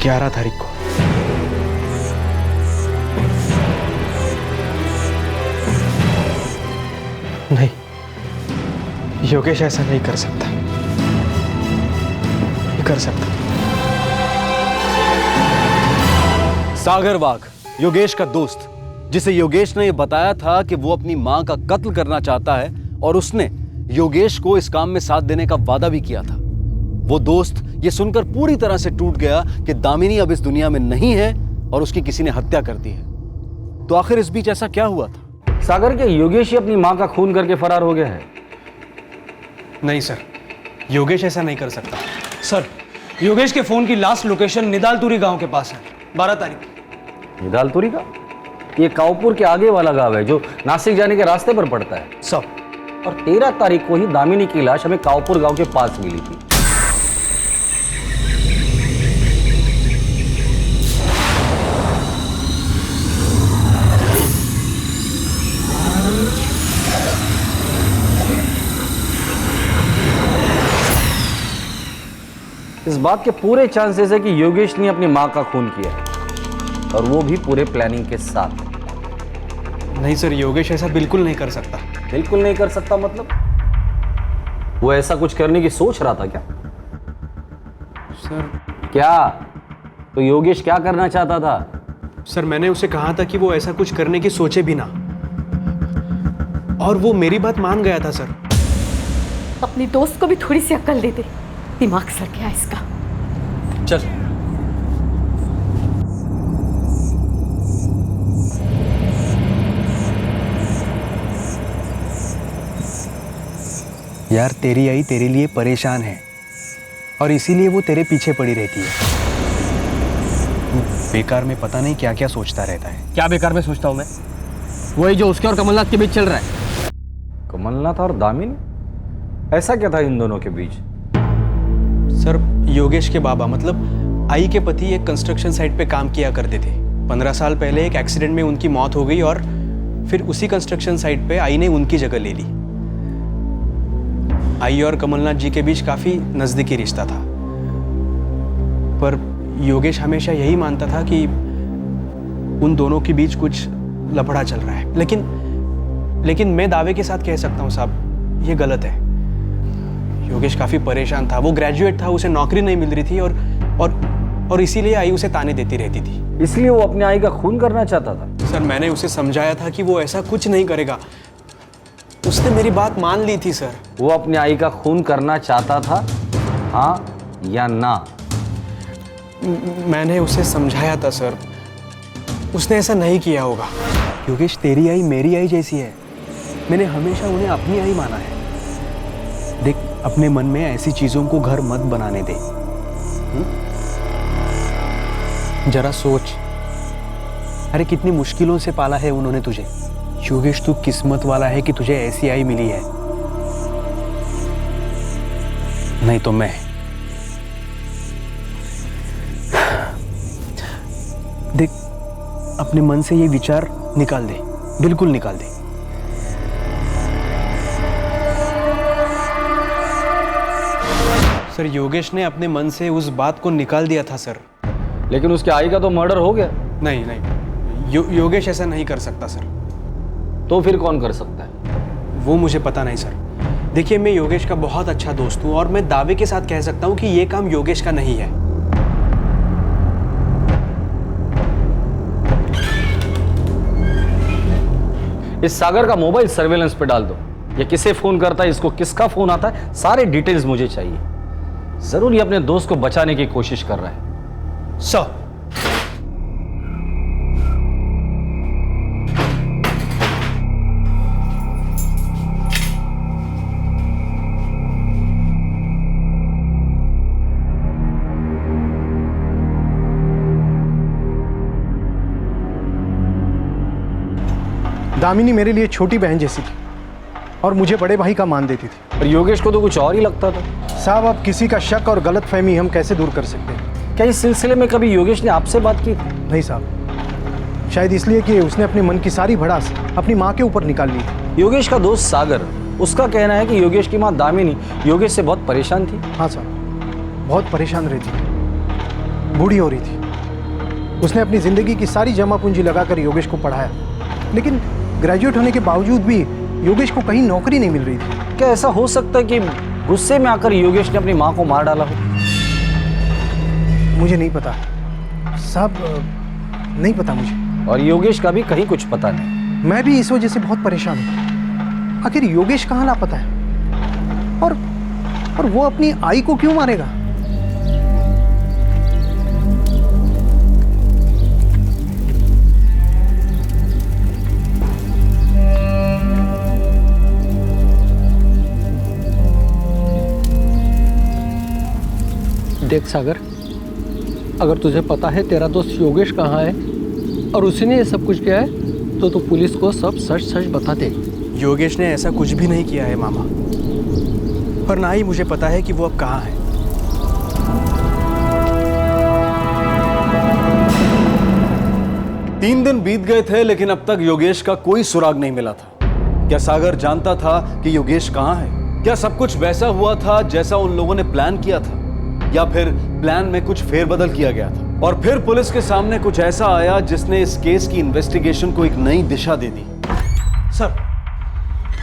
11 तारीख को। नहीं, योगेश ऐसा नहीं कर सकता, नहीं कर सकता। सागर वाघ, योगेश का दोस्त, जिसे योगेश ने यह बताया था कि वो अपनी मां का कत्ल करना चाहता है और उसने योगेश को इस काम में साथ देने का वादा भी किया था। वो दोस्त ये सुनकर पूरी तरह से टूट गया कि दामिनी अब इस दुनिया में नहीं है और उसकी किसी ने हत्या कर दी है। तो आखिर इस बीच ऐसा क्या हुआ था? सागर, के योगेश ही अपनी मां का खून करके फरार हो गया है? नहीं सर, योगेश ऐसा नहीं कर सकता। सर, योगेश के फोन की लास्ट लोकेशन निदालतुरी गांव के पास है, 12 तारीख। निदालतुरी का? ये कावपुर के आगे वाला गांव है जो नासिक जाने के रास्ते पर पड़ता है। सब। और 13 तारीख को ही दामिनी की लाश हमें कावपुर गांव के पास मिली थी। इस बात के पूरे चांसेस है कि योगेश ने अपनी मां का खून किया है, और वो भी पूरे प्लानिंग के साथ। नहीं सर, योगेश ऐसा बिल्कुल नहीं कर सकता। बिल्कुल नहीं कर सकता मतलब? वो ऐसा कुछ करने की सोच रहा था क्या? सर क्या? तो योगेश क्या करना चाहता था? सर मैंने उसे कहा था कि वो ऐसा कुछ करने की सोचे भी ना, और वो मेरी बात मान गया था सर। अपनी दोस्त को भी थोड़ी सी अक्ल दे दे, दिमाग सड़ गया इसका। चल। यार तेरी आई तेरे लिए परेशान है और इसीलिए वो तेरे पीछे पड़ी रहती है। बेकार में पता नहीं क्या क्या सोचता रहता है। क्या बेकार में सोचता हूँ मैं? वही जो उसके और कमलनाथ के बीच चल रहा है। कमलनाथ और दामिनी, ऐसा क्या था इन दोनों के बीच? सर योगेश के बाबा मतलब आई के पति एक कंस्ट्रक्शन साइट पे काम किया करते थे। 15 साल पहले एक एक्सीडेंट में उनकी मौत हो गई और फिर उसी कंस्ट्रक्शन साइट पे आई ने उनकी जगह ले ली। आई और कमलनाथ जी के बीच काफी नजदीकी रिश्ता था, पर योगेश हमेशा यही मानता था कि उन दोनों के बीच कुछ लफड़ा चल रहा है। लेकिन मैं दावे के साथ कह सकता हूँ साहब, ये गलत है। योगेश काफी परेशान था, वो ग्रेजुएट था, उसे नौकरी नहीं मिल रही थी और इसीलिए आई उसे ताने देती रहती थी। इसलिए वो अपने आई का खून करना चाहता था? सर मैंने उसे समझाया था कि वो ऐसा कुछ नहीं करेगा। उसने मेरी बात मान ली थी सर। वो अपने आई का खून करना चाहता था, हाँ या ना? मैंने उसे समझाया था सर, उसने ऐसा नहीं किया होगा। योगेश तेरी आई मेरी आई जैसी है, मैंने हमेशा उन्हें अपनी आई माना है। देख अपने मन में ऐसी चीजों को घर मत बनाने दे। जरा सोच, अरे कितनी मुश्किलों से पाला है उन्होंने तुझे। योगेश तू किस्मत वाला है कि तुझे ऐसी आई मिली है, नहीं तो मैं। देख अपने मन से ये विचार निकाल दे, बिल्कुल निकाल दे। सर योगेश ने अपने मन से उस बात को निकाल दिया था सर। लेकिन उसके आई का तो मर्डर हो गया। नहीं योगेश ऐसा नहीं कर सकता सर। तो फिर कौन कर सकता है? वो मुझे पता नहीं सर। देखिए मैं योगेश का बहुत अच्छा दोस्त हूं और मैं दावे के साथ कह सकता हूं कि ये काम योगेश का नहीं है। इस सागर का मोबाइल सर्वेलेंस पे डाल दो। ये किसे फोन करता है, इसको किसका फोन आता है, सारे डिटेल्स मुझे चाहिए। जरूर ये अपने दोस्त को बचाने की कोशिश कर रहा है। सर दामिनी मेरे लिए छोटी बहन जैसी थी और मुझे बड़े भाई का मान देती थी। पर योगेश को तो कुछ और ही लगता था। साहब अब किसी का शक और गलतफहमी हम कैसे दूर कर सकते हैं? क्या इस सिलसिले में कभी योगेश ने आपसे बात की? नहीं साहब, शायद इसलिए कि उसने अपने मन की सारी भड़ास अपनी माँ के ऊपर निकाल ली थी। योगेश का दोस्त सागर, उसका कहना है कि योगेश की माँ दामिनी योगेश से बहुत परेशान थी। हाँ साहब, बहुत परेशान रहती थी, बूढ़ी हो रही थी। उसने अपनी ज़िंदगी की सारी जमा पूंजी लगाकर योगेश को पढ़ाया, लेकिन ग्रेजुएट होने के बावजूद भी योगेश को कहीं नौकरी नहीं मिल रही थी। क्या ऐसा हो सकता है कि गुस्से में आकर योगेश ने अपनी माँ को मार डाला हो? मुझे नहीं पता साहब, नहीं पता मुझे। और योगेश का भी कहीं कुछ पता नहीं। मैं भी इस वजह से बहुत परेशान हूँ। आखिर योगेश कहाँ लापता है और वो अपनी आई को क्यों मारेगा? देख सागर, अगर तुझे पता है तेरा दोस्त योगेश कहाँ है और उसी ने ये सब कुछ किया है तो तू पुलिस को सब सच सच बता दे। योगेश ने ऐसा कुछ भी नहीं किया है मामा, और ना ही मुझे पता है कि वो अब कहाँ है। तीन दिन बीत गए थे लेकिन अब तक योगेश का कोई सुराग नहीं मिला था। क्या सागर जानता था कि योगेश कहाँ है? क्या सब कुछ वैसा हुआ था जैसा उन लोगों ने प्लान किया था, या फिर प्लान में कुछ फेरबदल किया गया था? और फिर पुलिस के सामने कुछ ऐसा आया जिसने इस केस की इन्वेस्टिगेशन को एक नई दिशा दे दी। सर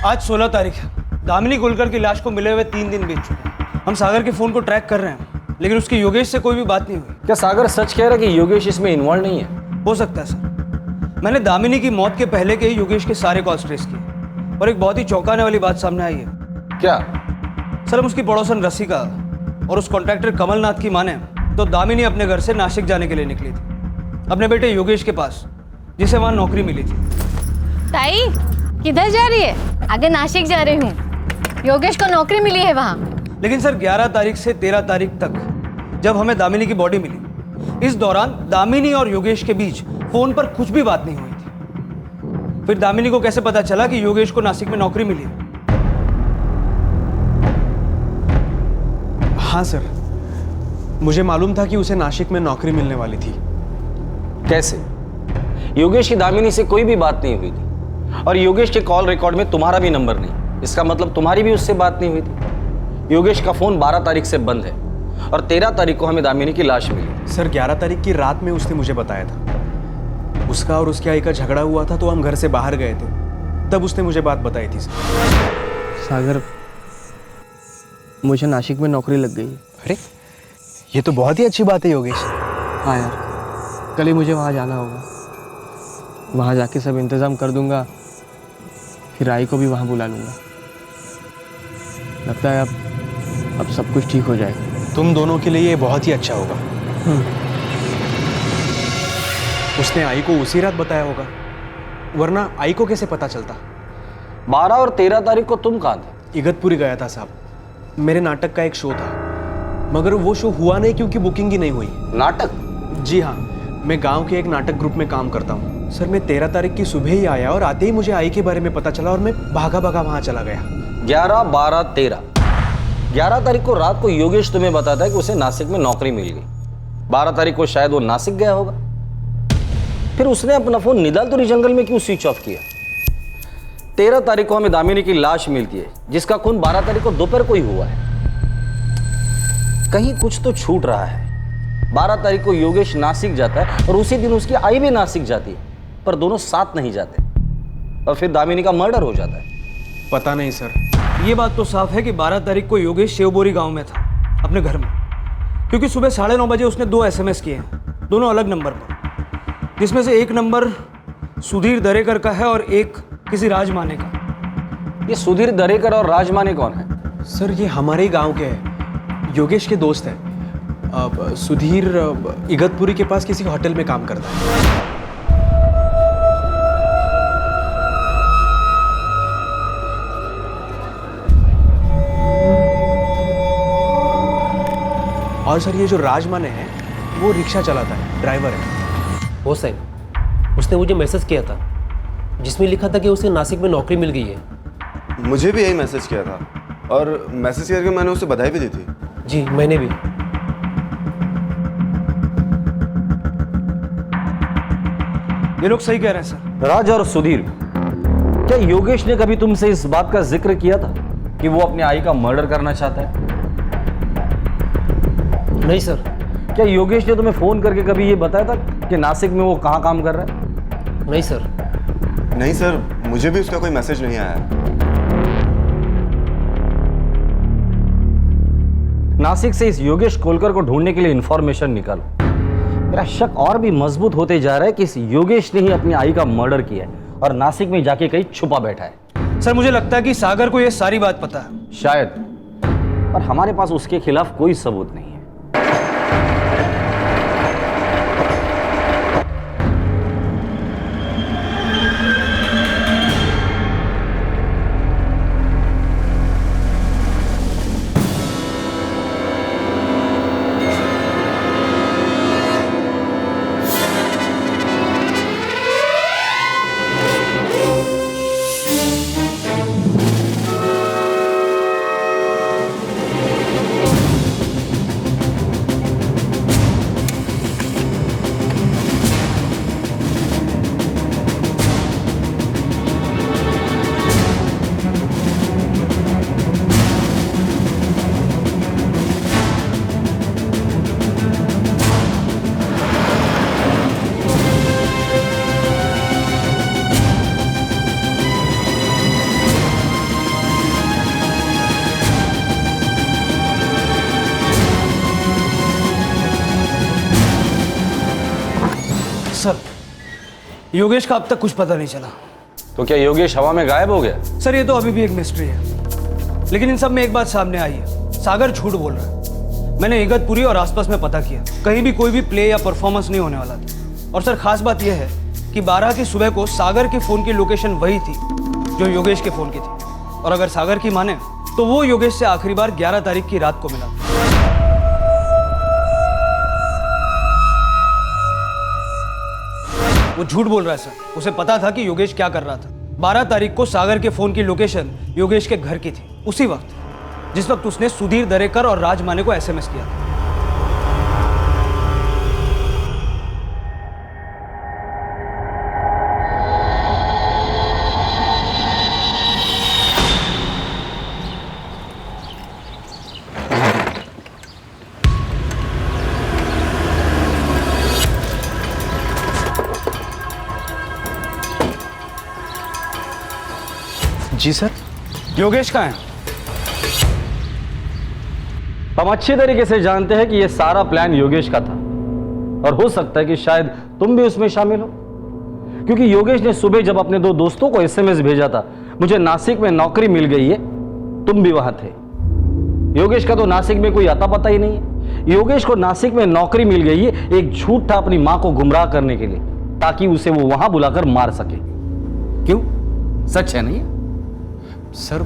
आज 16 तारीख है, दामिनी कोलकर की लाश को मिले हुए 3 दिन बीत चुके हैं। हम सागर के फोन को ट्रैक कर रहे हैं लेकिन उसकी योगेश से कोई भी बात नहीं हुई। क्या सागर सच कह रहा है कि योगेश इसमें इन्वॉल्व नहीं है? हो सकता है सर, मैंने दामिनी की मौत के पहले के ही योगेश के सारे कॉल्स ट्रेस किए और एक बहुत ही चौंकाने वाली बात सामने आई है। क्या? सर हम उसकी पड़ोसन रसिका और उस कॉन्ट्रैक्टर कमलनाथ की माने तो दामिनी अपने घर से नासिक जाने के लिए निकली थी, अपने बेटे योगेश के पास, जिसे वहाँ नौकरी मिली थी। ताई किधर जा रही है? आगे नासिक जा रही हूँ। योगेश को नौकरी मिली है वहाँ। लेकिन सर 11 तारीख से 13 तारीख तक जब हमें दामिनी की बॉडी मिली, इस दौरान दामिनी और योगेश के बीच फोन पर कुछ भी बात नहीं हुई थी। फिर दामिनी को कैसे पता चला कि योगेश को नासिक में नौकरी मिली है? हाँ सर, मुझे मालूम था कि उसे नासिक में नौकरी मिलने वाली थी। कैसे? योगेश की दामिनी से कोई भी बात नहीं हुई थी और योगेश के कॉल रिकॉर्ड में तुम्हारा भी नंबर नहीं। इसका मतलब तुम्हारी भी उससे बात नहीं हुई थी। योगेश का फोन 12 तारीख से बंद है और 13 तारीख को हमें दामिनी की लाश मिली। सर 11 तारीख की रात में उसने मुझे बताया था। उसका और उसकी आई का झगड़ा हुआ था तो हम घर से बाहर गए थे, तब उसने मुझे बात बताई थी। सागर, मुझे नासिक में नौकरी लग गई। अरे ये तो बहुत ही अच्छी बात है योगेश। हाँ यार, कल ही मुझे वहाँ जाना होगा। वहाँ जाके सब इंतज़ाम कर दूंगा, फिर आई को भी वहाँ बुला लूँगा। लगता है अब सब कुछ ठीक हो जाएगा। तुम दोनों के लिए ये बहुत ही अच्छा होगा। उसने आई को उसी रात बताया होगा, वरना आई को कैसे पता चलता? 12 और 13 तारीख को तुम कहाँ थे? इगतपुरी गया था साहब, मेरे नाटक का एक शो था, मगर वो शो हुआ नहीं क्योंकि बुकिंग ही नहीं हुई। नाटक? जी हाँ, मैं गांव के एक नाटक ग्रुप में काम करता हूँ सर। मैं 13 तारीख की सुबह ही आया और आते ही मुझे आई के बारे में पता चला और मैं भागा भागा वहाँ चला गया। 11, 12, 13। 11 तारीख को रात को योगेश तुम्हें बताता है कि उसे नासिक में नौकरी मिल गई। 12 तारीख को शायद वो नासिक गया होगा। फिर उसने अपना फोन निदालतुरी जंगल में क्यों स्विच ऑफ किया? 13 तारीख को हमें दामिनी की लाश मिलती है, जिसका खून 12 तारीख को दोपहर को ही हुआ है। कहीं कुछ तो छूट रहा है। 12 तारीख को योगेश नासिक जाता है और उसी दिन उसकी आई भी नासिक जाती है, पर दोनों साथ नहीं जाते और फिर दामिनी का मर्डर हो जाता है। पता नहीं सर। ये बात तो साफ है कि 12 तारीख को योगेश शेवबोरी गांव में था, अपने घर में, क्योंकि सुबह 9:30 बजे उसने 2 SMS किए हैं, दोनों अलग नंबर पर, जिसमें से एक नंबर सुधीर दरेकर का है और एक किसी राजमाने का। ये सुधीर दरेकर और राजमाने कौन है? सर ये हमारे ही गांव के हैं, योगेश के दोस्त हैं। सुधीर इगतपुरी के पास किसी होटल में काम करता है। और सर ये जो राजमाने हैं वो रिक्शा चलाता है, ड्राइवर है। हो साहब, उसने मुझे मैसेज किया था जिसमें लिखा था कि उसे नासिक में नौकरी मिल गई है। मुझे भी यही मैसेज किया था और मैसेज करके मैंने उसे बधाई भी दी थी। जी मैंने भी। ये लोग सही कह रहे हैं सर। राज और सुधीर, क्या योगेश ने कभी तुमसे इस बात का जिक्र किया था कि वो अपने आई का मर्डर करना चाहता है? नहीं सर। क्या योगेश ने तुम्हें फोन करके कभी ये बताया था कि नासिक में वो कहाँ काम कर रहा है? नहीं सर। नहीं सर, मुझे भी उसका कोई मैसेज नहीं आया। नासिक से इस योगेश कोलकर को ढूंढने के लिए इंफॉर्मेशन निकालो। मेरा शक और भी मजबूत होते जा रहा है कि इस योगेश ने ही अपनी आई का मर्डर किया है और नासिक में जाके कहीं छुपा बैठा है। सर मुझे लगता है कि सागर को यह सारी बात पता है। शायद, पर हमारे पास उसके खिलाफ कोई सबूत नहीं है। सर योगेश का अब तक कुछ पता नहीं चला। तो क्या योगेश हवा में गायब हो गया? सर ये तो अभी भी एक मिस्ट्री है, लेकिन इन सब में एक बात सामने आई है, सागर झूठ बोल रहा है। मैंने इगतपुरी और आसपास में पता किया, कहीं भी कोई भी प्ले या परफॉर्मेंस नहीं होने वाला था। और सर खास बात यह है कि 12 की सुबह को सागर के फोन की लोकेशन वही थी जो योगेश के फोन की थी। और अगर सागर की माने तो वो योगेश से आखिरी बार 11 तारीख की रात को मिला। वो झूठ बोल रहा है सर, उसे पता था कि योगेश क्या कर रहा था। 12 तारीख को सागर के फोन की लोकेशन योगेश के घर की थी, उसी वक्त जिस वक्त उसने सुधीर दरेकर और राज माने को एसएमएस किया था। जी सर। योगेश कहाँ है? हम अच्छी तरीके से जानते हैं कि यह सारा प्लान योगेश का था और हो सकता है कि शायद तुम भी उसमें शामिल हो, क्योंकि योगेश ने सुबह जब अपने दो दोस्तों को एसएमएस भेजा था, मुझे नासिक में नौकरी मिल गई है, तुम भी वहां थे। योगेश का तो नासिक में कोई आता पता ही नहीं है। योगेश को नासिक में नौकरी मिल गई है एक झूठ था अपनी मां को गुमराह करने के लिए, ताकि उसे वो वहां बुलाकर मार सके। क्यों, सच है नहीं? सर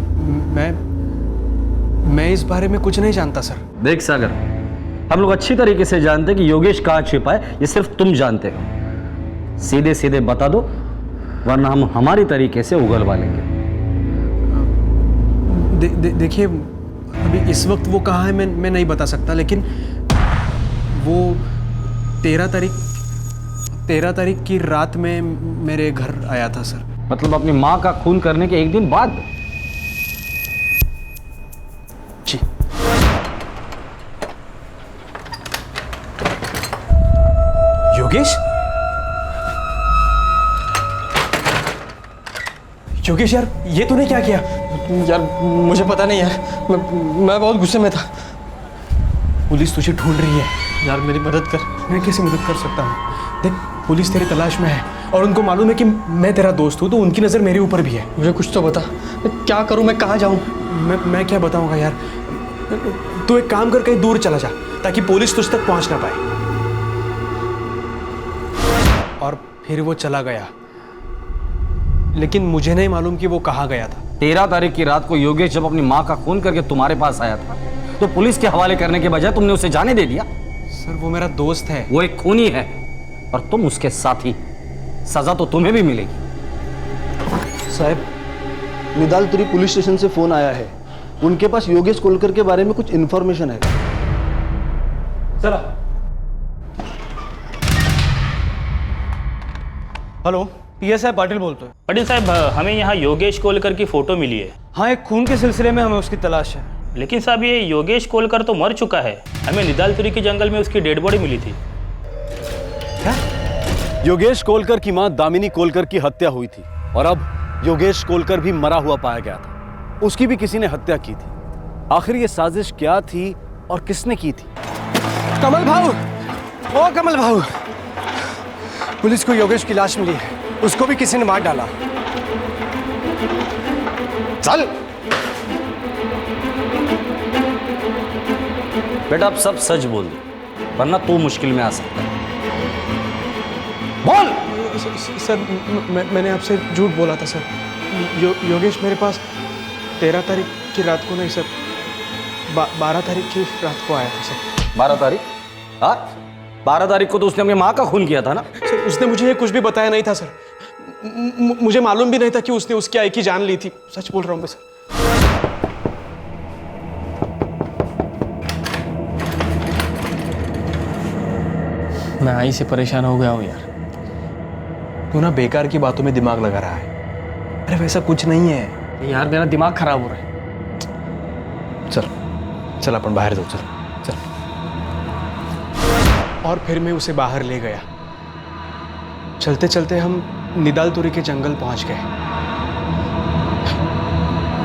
मैं इस बारे में कुछ नहीं जानता सर। देख सागर, हम लोग अच्छी तरीके से जानते हैं कि योगेश कहां छिपा है, ये सिर्फ तुम जानते हो। सीधे सीधे बता दो, वरना हम हमारी तरीके से उगलवा लेंगे। देखिए, अभी इस वक्त वो कहाँ है मैं नहीं बता सकता, लेकिन वो 13 तारीख की रात में मेरे घर आया था सर। मतलब अपनी माँ का खून करने के एक दिन बाद? जी। योगेश? योगेश यार, ये तूने क्या किया? यार मुझे पता नहीं यार, मैं बहुत गुस्से में था। पुलिस तुझे ढूंढ रही है। यार मेरी मदद कर। मैं कैसे मदद कर सकता हूँ? देख, पुलिस तेरी तलाश में है और उनको मालूम है कि मैं तेरा दोस्त हूँ, तो उनकी नज़र मेरे ऊपर भी है। मुझे कुछ तो बता, मैं क्या करूँ, मैं कहाँ जाऊँ? मैं क्या बताऊँगा यार। तू एक काम कर, कहीं दूर चला जा ताकि पुलिस तुझ तक पहुँच ना पाए। और फिर वो चला गया, लेकिन मुझे नहीं मालूम कि वो कहाँ गया था। 13 तारीख की रात को योगेश जब अपनी माँ का खून करके तुम्हारे पास आया था, तो पुलिस के हवाले करने के बजाय तुमने उसे जाने दे दिया। सर, वो मेरा दोस्त है। वो एक खूनी है और तुम उसके साथी। सजा तो तुम्हें भी मिलेगी। साहब, निदालतुरी पुलिस स्टेशन से फोन आया है, उनके पास योगेश कोलकर के बारे में कुछ इन्फॉर्मेशन है। चला। हेलो, पीएसआई पाटिल बोलते हैं। पाटिल साहब, हमें यहाँ योगेश कोलकर की फोटो मिली है। हाँ, एक खून के सिलसिले में हमें उसकी तलाश है। लेकिन साहब, ये योगेश कोलकर तो मर चुका है। हमें निदालतुरी के जंगल में उसकी डेड बॉडी मिली थी। योगेश कोलकर की मां दामिनी कोलकर की हत्या हुई थी और अब योगेश कोलकर भी मरा हुआ पाया गया था। उसकी भी किसी ने हत्या की थी। आखिर ये साजिश क्या थी और किसने की थी? कमल भाऊ, ओ कमल भाऊ, पुलिस को योगेश की लाश मिली है, उसको भी किसी ने मार डाला। चल बेटा, अब सब सच बोल दो, वरना तू मुश्किल में आ सकता है। बोल। सर, मैंने आपसे झूठ बोला था सर। योगेश मेरे पास 13 तारीख की रात को नहीं सर, 12 तारीख की रात को आया था सर। 12 तारीख? हाँ, 12 तारीख को तो उसने अपनी माँ का खून किया था ना? सर, उसने मुझे ये कुछ भी बताया नहीं था सर। मुझे मालूम भी नहीं था कि उसने उसकी आई की जान ली थी। सच बोल रहा हूँ मैं सर। मैं आई से परेशान हो गया हूँ यार। तू ना बेकार की बातोबातों में दिमाग लगा रहा है। अरे वैसा कुछ नहीं है यार, मेरा दिमाग खराब हो रहा है। चल चल अपन बाहर दो, चल चल। और फिर मैं उसे बाहर ले गया। चलते चलते हम निदालतुरी के जंगल पहुंच गए।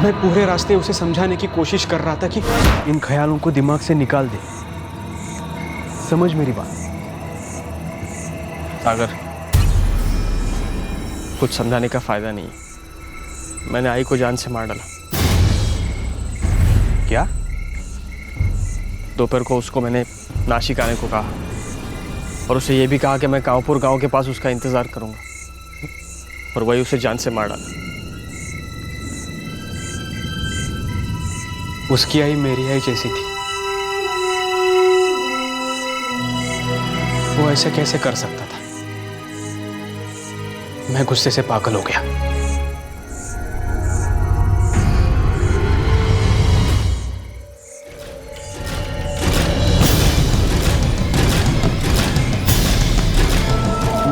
मैं पूरे रास्ते उसे समझाने की कोशिश कर रहा था कि इन ख्यालों को दिमाग से निकाल दे। समझ मेरी बात सागर, कुछ समझाने का फायदा नहीं है। मैंने आई को जान से मार डाला। क्या? दोपहर को उसको मैंने नासिक आने को कहा और उसे यह भी कहा कि मैं कांवपुर गांव के पास उसका इंतजार करूंगा, और वही उसे जान से मार डाला। उसकी आई मेरी आई जैसी थी। वो ऐसे कैसे कर सकता था? मैं गुस्से से पागल हो गया।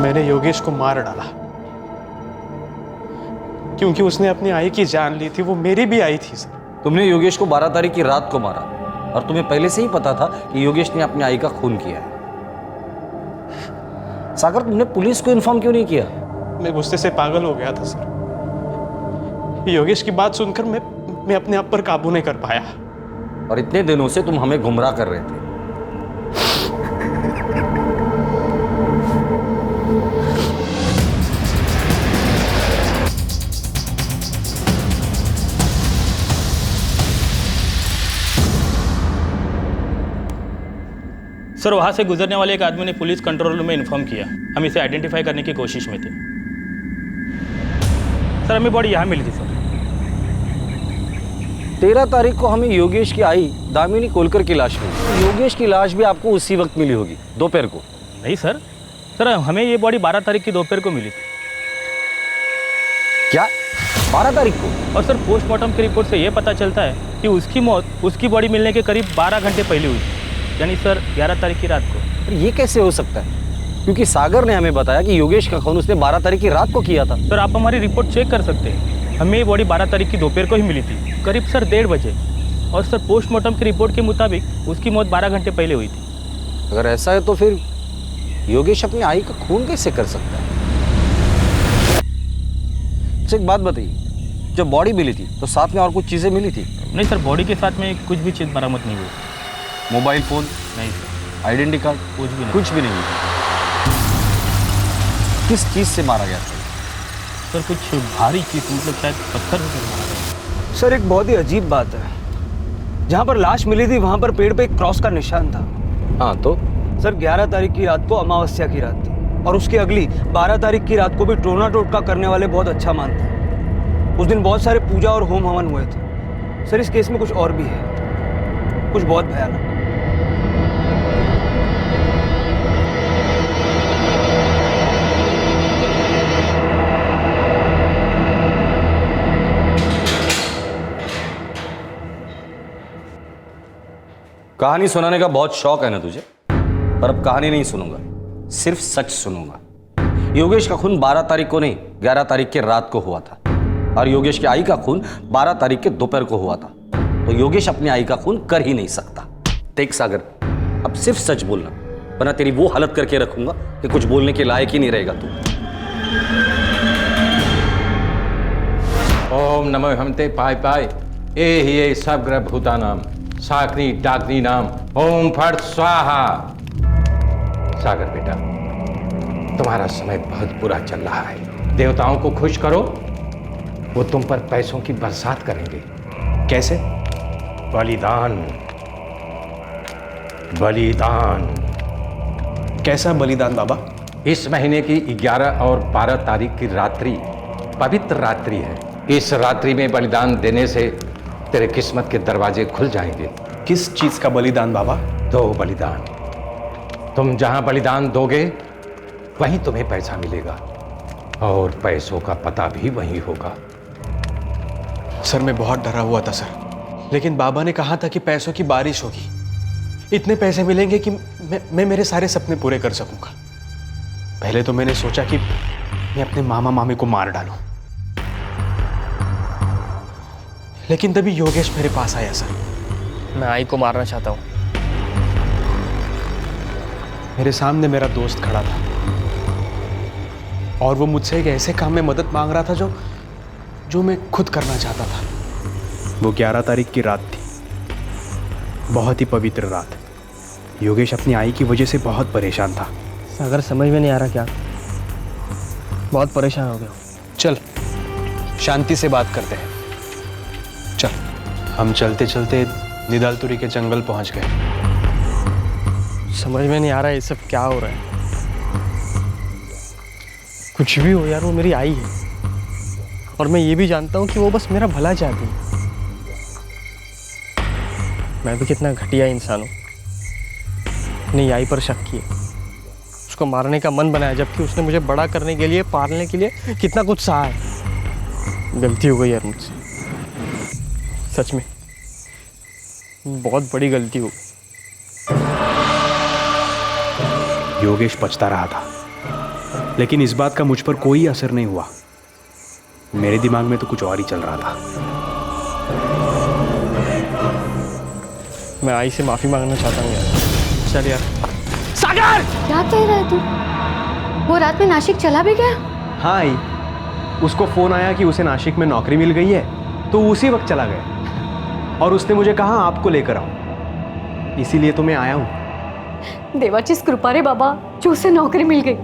मैंने योगेश को मार डाला क्योंकि उसने अपनी आई की जान ली थी। वो मेरी भी आई थी सर। तुमने योगेश को 12 तारीख की रात को मारा और तुम्हें पहले से ही पता था कि योगेश ने अपनी आई का खून किया है। सागर, तुमने पुलिस को इन्फॉर्म क्यों नहीं किया? मैं गुस्से से पागल हो गया था सर। योगेश की बात सुनकर मैं अपने आप पर काबू नहीं कर पाया। और इतने दिनों से तुम हमें गुमराह कर रहे थे। सर, वहाँ से गुजरने वाले एक आदमी ने पुलिस कंट्रोल रूम में इन्फॉर्म किया। हम इसे आइडेंटिफाई करने की कोशिश में थे। सर, हमें बॉडी यहाँ मिली थी सर। 13 तारीख को हमें योगेश की आई दामिनी कोलकर की लाश मिली। योगेश की लाश भी आपको उसी वक्त मिली होगी, दोपहर को। नहीं सर, हमें ये बॉडी 12 तारीख की दोपहर को मिली थी। क्या 12 तारीख को? और सर, पोस्टमार्टम की रिपोर्ट से ये पता चलता है कि उसकी मौत उसकी बॉडी मिलने के करीब 12 घंटे पहले हुई थी, यानी सर 11 तारीख की रात को। ये कैसे हो सकता है? क्योंकि सागर ने हमें बताया कि योगेश का खून उसने 12 तारीख की रात को किया था। सर, आप हमारी रिपोर्ट चेक कर सकते हैं। हमें ये बॉडी 12 तारीख की दोपहर को ही मिली थी, करीब सर 1:30 बजे। और सर, पोस्टमार्टम की रिपोर्ट के मुताबिक उसकी मौत 12 घंटे पहले हुई थी। अगर ऐसा है तो फिर योगेश अपनी आई का खून कैसे कर सकता है? एक बात बताइए, जब बॉडी मिली थी तो साथ में और कुछ चीजें मिली थी? नहीं सर, बॉडी के साथ में कुछ भी चीज़ बरामद नहीं हुई। मोबाइल फोन नहीं सर। Identity card? कुछ भी नहीं। कुछ भी नहीं। किस चीज से मारा गया? सर, कुछ भारी चीज, मतलब शायद पत्थर से मारा गया। सर, एक बहुत ही अजीब बात है। जहाँ पर लाश मिली थी वहाँ पर पेड़ पे एक क्रॉस का निशान था। हाँ तो? सर, 11 तारीख की रात को अमावस्या की रात थी और उसकी अगली 12 तारीख की रात को भी टोना टोटका करने वाले बहुत अच्छा मानते हैं। उस दिन बहुत सारे पूजा और होम हवन हुए थे। सर, इस केस में कुछ और भी है, कुछ बहुत भयानक। कहानी सुनाने का बहुत शौक है ना तुझे, पर अब कहानी नहीं सुनूंगा, सिर्फ सच सुनूंगा। योगेश का खून 12 तारीख को नहीं 11 तारीख की रात को हुआ था और योगेश की आई का खून 12 तारीख के दोपहर को हुआ था। तो योगेश अपनी आई का खून कर ही नहीं सकता। देख सागर, अब सिर्फ सच बोलना, वरना तेरी वो हालत करके रखूंगा कि कुछ बोलने के लायक ही नहीं रहेगा तू। ओम नमो हमते पाय पाय ये सब ग्रह भूतानाम साकनी डाकनी नाम ओम फट स्वाहा। सागर बेटा, तुम्हारा समय बहुत बुरा चल रहा है। देवताओं को खुश करो, वो तुम पर पैसों की बरसात करेंगे। कैसे? बलिदान। बलिदान। कैसा बलिदान बाबा? इस महीने की 11 और 12 तारीख की रात्रि पवित्र रात्रि है। इस रात्रि में बलिदान देने से तेरे किस्मत के दरवाजे खुल जाएंगे। किस चीज का बलिदान बाबा? 2 बलिदान। तुम जहां बलिदान दोगे वहीं तुम्हें पैसा मिलेगा और पैसों का पता भी वहीं होगा। सर, मैं बहुत डरा हुआ था सर, लेकिन बाबा ने कहा था कि पैसों की बारिश होगी। इतने पैसे मिलेंगे कि मैं मेरे सारे सपने पूरे कर सकूंगा। पहले तो मैंने सोचा कि मैं अपने मामा मामी को मार डालूं, लेकिन तभी योगेश मेरे पास आया सर। मैं आई को मारना चाहता हूं। मेरे सामने मेरा दोस्त खड़ा था और वो मुझसे एक ऐसे काम में मदद मांग रहा था जो मैं खुद करना चाहता था। वो 11 तारीख की रात थी, बहुत ही पवित्र रात। योगेश अपनी आई की वजह से बहुत परेशान था। अगर समझ में नहीं आ रहा क्या, बहुत परेशान हो गया। चल शांति से बात करते हैं। चल। हम चलते चलते निदालतुरी के जंगल पहुंच गए। समझ में नहीं आ रहा ये सब क्या हो रहा है। कुछ भी हो यार, वो मेरी आई है और मैं ये भी जानता हूँ कि वो बस मेरा भला चाहती है। मैं भी कितना घटिया इंसान हूँ, अपनी आई पर शक किए, उसको मारने का मन बनाया, जबकि उसने मुझे बड़ा करने के लिए, पालने के लिए कितना कुछ सहा है। गलती हो गई यार मुझसे, सच में बहुत बड़ी गलती हो गई। योगेश पछता रहा था, लेकिन इस बात का मुझ पर कोई असर नहीं हुआ। मेरे दिमाग में तो कुछ और ही चल रहा था। मैं आई से माफी मांगना चाहता हूँ यार। चल यार। सागर! क्या कह रहा है तू? वो रात में नासिक चला भी गया? हाँ आई, उसको फोन आया कि उसे नासिक में नौकरी मिल गई है, तो उसी वक्त चला गया और उसने मुझे कहा आपको लेकर आओ, इसीलिए तो मैं आया हूँ। देवाचीज कृपा रे बाबा, जो उसे नौकरी मिल गई।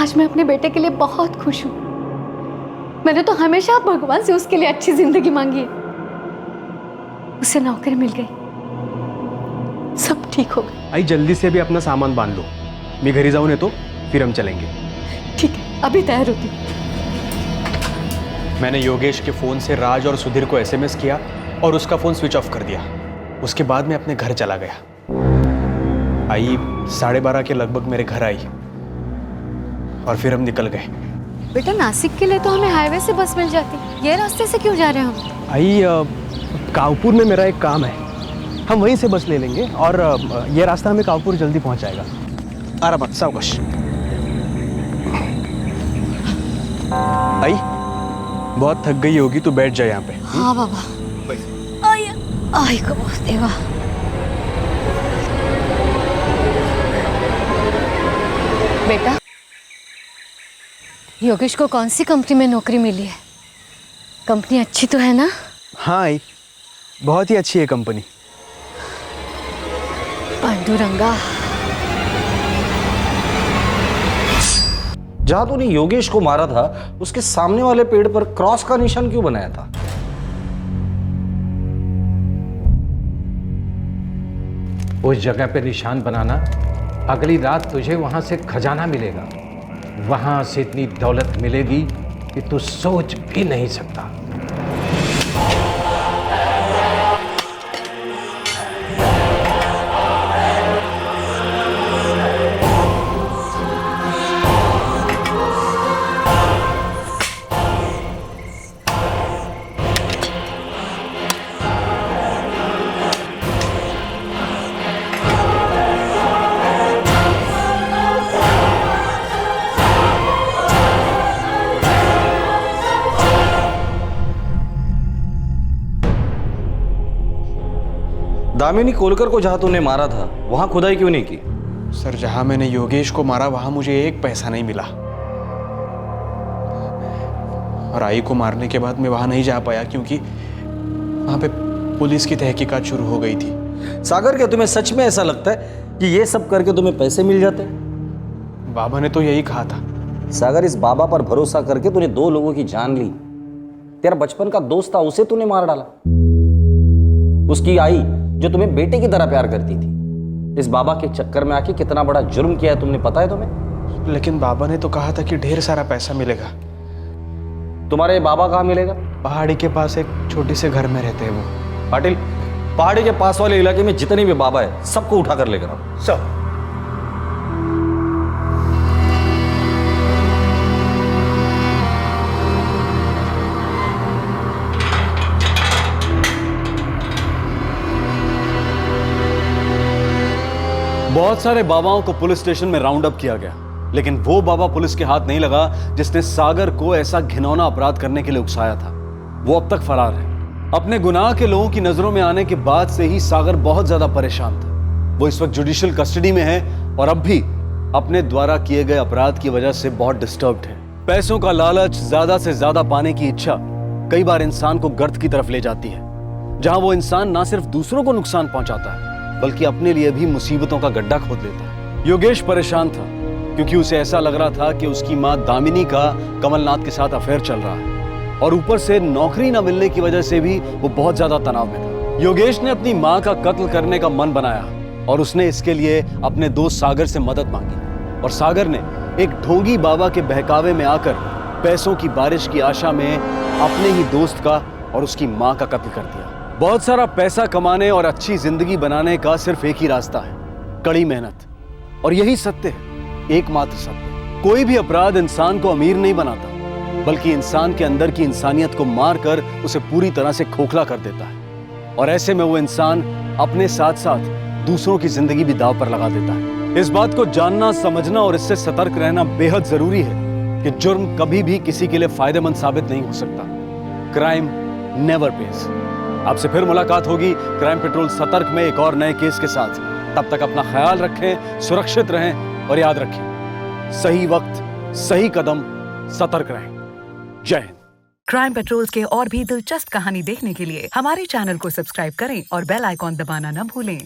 आज मैं अपने बेटे के लिए बहुत खुश हूँ। मैंने तो हमेशा भगवान से उसके लिए अच्छी जिंदगी मांगी है। उसे नौकरी मिल गई, सब ठीक हो गया। आई जल्दी से भी अपना सामान बांध लो, मैं घरी जाऊँ नहीं तो फिर हम चलेंगे। ठीक है, अभी तैयार होती हूँ। मैंने योगेश के फ़ोन से राज और सुधीर को एसएमएस किया और उसका फ़ोन स्विच ऑफ कर दिया। उसके बाद मैं अपने घर चला गया। आई 12:30 के लगभग मेरे घर आई और फिर हम निकल गए। बेटा नासिक के लिए तो हमें हाईवे से बस मिल जाती, ये रास्ते से क्यों जा रहे हैं हम? आई कावपुर में मेरा एक काम है, हम वहीं से बस ले लेंगे और ये रास्ता हमें कावपुर जल्दी पहुंचाएगा। आराम मत, सावकाश। आई बहुत थक गई होगी, तू बैठ जा यहाँ पे। हाँ बाबा। आई को देवा। बेटा, योगेश को कौन सी कंपनी में नौकरी मिली है? कंपनी अच्छी तो है ना? हाँ आई, बहुत ही अच्छी है कंपनी। पांडुरंगा, जहां तूने योगेश को मारा था, उसके सामने वाले पेड़ पर क्रॉस का निशान क्यों बनाया था? उस जगह पे निशान बनाना, अगली रात तुझे वहां से खजाना मिलेगा, वहां से इतनी दौलत मिलेगी कि तू सोच भी नहीं सकता। दामिनी कोलकर को जहां तूने मारा था, वहां खुदाई क्यों नहीं की? सर, जहां मैंने योगेश को मारा वहां मुझे एक पैसा नहीं मिला, और आई को मारने के बाद मैं वहां नहीं जा पाया क्योंकि वहां पे पुलिस की तहकीकात शुरू हो गई थी। सागर, क्या तुम्हें सच में ऐसा लगता है कि ये सब करके तुम्हें पैसे मिल जाते? बाबा ने तो यही कहा था। सागर, इस बाबा पर भरोसा करके तूने 2 लोगों की जान ली। तेरा बचपन का दोस्त था, उसे तूने मार डाला। उसकी आई जो तुम्हें बेटे की तरह प्यार करती थी, इस बाबा के चक्कर में आके कितना बड़ा जुर्म किया है तुमने, पता है तुम्हें? लेकिन बाबा ने तो कहा था कि ढेर सारा पैसा मिलेगा। तुम्हारे बाबा कहाँ मिलेगा? पहाड़ी के पास एक छोटे से घर में रहते हैं वो। पाटिल, पहाड़ी के पास वाले इलाके में जितने भी बाबा है, सबको उठा कर लेकर आओ। सब। बहुत सारे बाबाओं को पुलिस स्टेशन में राउंड अप किया गया, लेकिन वो बाबा पुलिस के हाथ नहीं लगा जिसने सागर को ऐसा घिनौना अपराध करने के लिए उकसाया था। वो अब तक फरार है। अपने गुनाह के लोगों की नजरों में आने के बाद से ही सागर बहुत ज्यादा परेशान था। वो इस वक्त जुडिशियल कस्टडी में है और अब भी अपने द्वारा किए गए अपराध की वजह से बहुत डिस्टर्ब्ड है। पैसों का लालच, ज्यादा से ज्यादा पाने की इच्छा कई बार इंसान को गर्त की तरफ ले जाती है, जहां वो इंसान ना सिर्फ दूसरों को नुकसान पहुंचाता है बल्कि अपने लिए भी मुसीबतों का गड्ढा खोद लेता है। योगेश परेशान था क्योंकि उसे ऐसा लग रहा था कि उसकी मां दामिनी का कमलनाथ के साथ अफेयर चल रहा है, और ऊपर से नौकरी न मिलने की वजह से भी वो बहुत ज्यादा तनाव में था। योगेश ने अपनी मां का कत्ल करने का मन बनाया और उसने इसके लिए अपने दोस्त सागर से मदद मांगी, और सागर ने एक ढोंगी बाबा के बहकावे में आकर पैसों की बारिश की आशा में अपने ही दोस्त का और उसकी मां का कत्ल कर दिया। बहुत सारा पैसा कमाने और अच्छी जिंदगी बनाने का सिर्फ एक ही रास्ता है, कड़ी मेहनत। और यही सत्य है, एकमात्र सत्य। कोई भी अपराध इंसान को अमीर नहीं बनाता, बल्कि इंसान के अंदर की इंसानियत को मारकर उसे पूरी तरह से खोखला कर देता है। और ऐसे में वो इंसान अपने साथ साथ दूसरों की जिंदगी भी दांव पर लगा देता है। इस बात को जानना, समझना और इससे सतर्क रहना बेहद जरूरी है कि जुर्म कभी भी किसी के लिए फायदेमंद साबित नहीं हो सकता। Crime never page. आपसे फिर मुलाकात होगी क्राइम पेट्रोल सतर्क में एक और नए केस के साथ। तब तक अपना ख्याल रखें, सुरक्षित रहें और याद रखें, सही वक्त, सही कदम, सतर्क रहें। जय हिंद। क्राइम पेट्रोल के और भी दिलचस्प कहानी देखने के लिए हमारे चैनल को सब्सक्राइब करें और बेल आइकॉन दबाना न भूलें।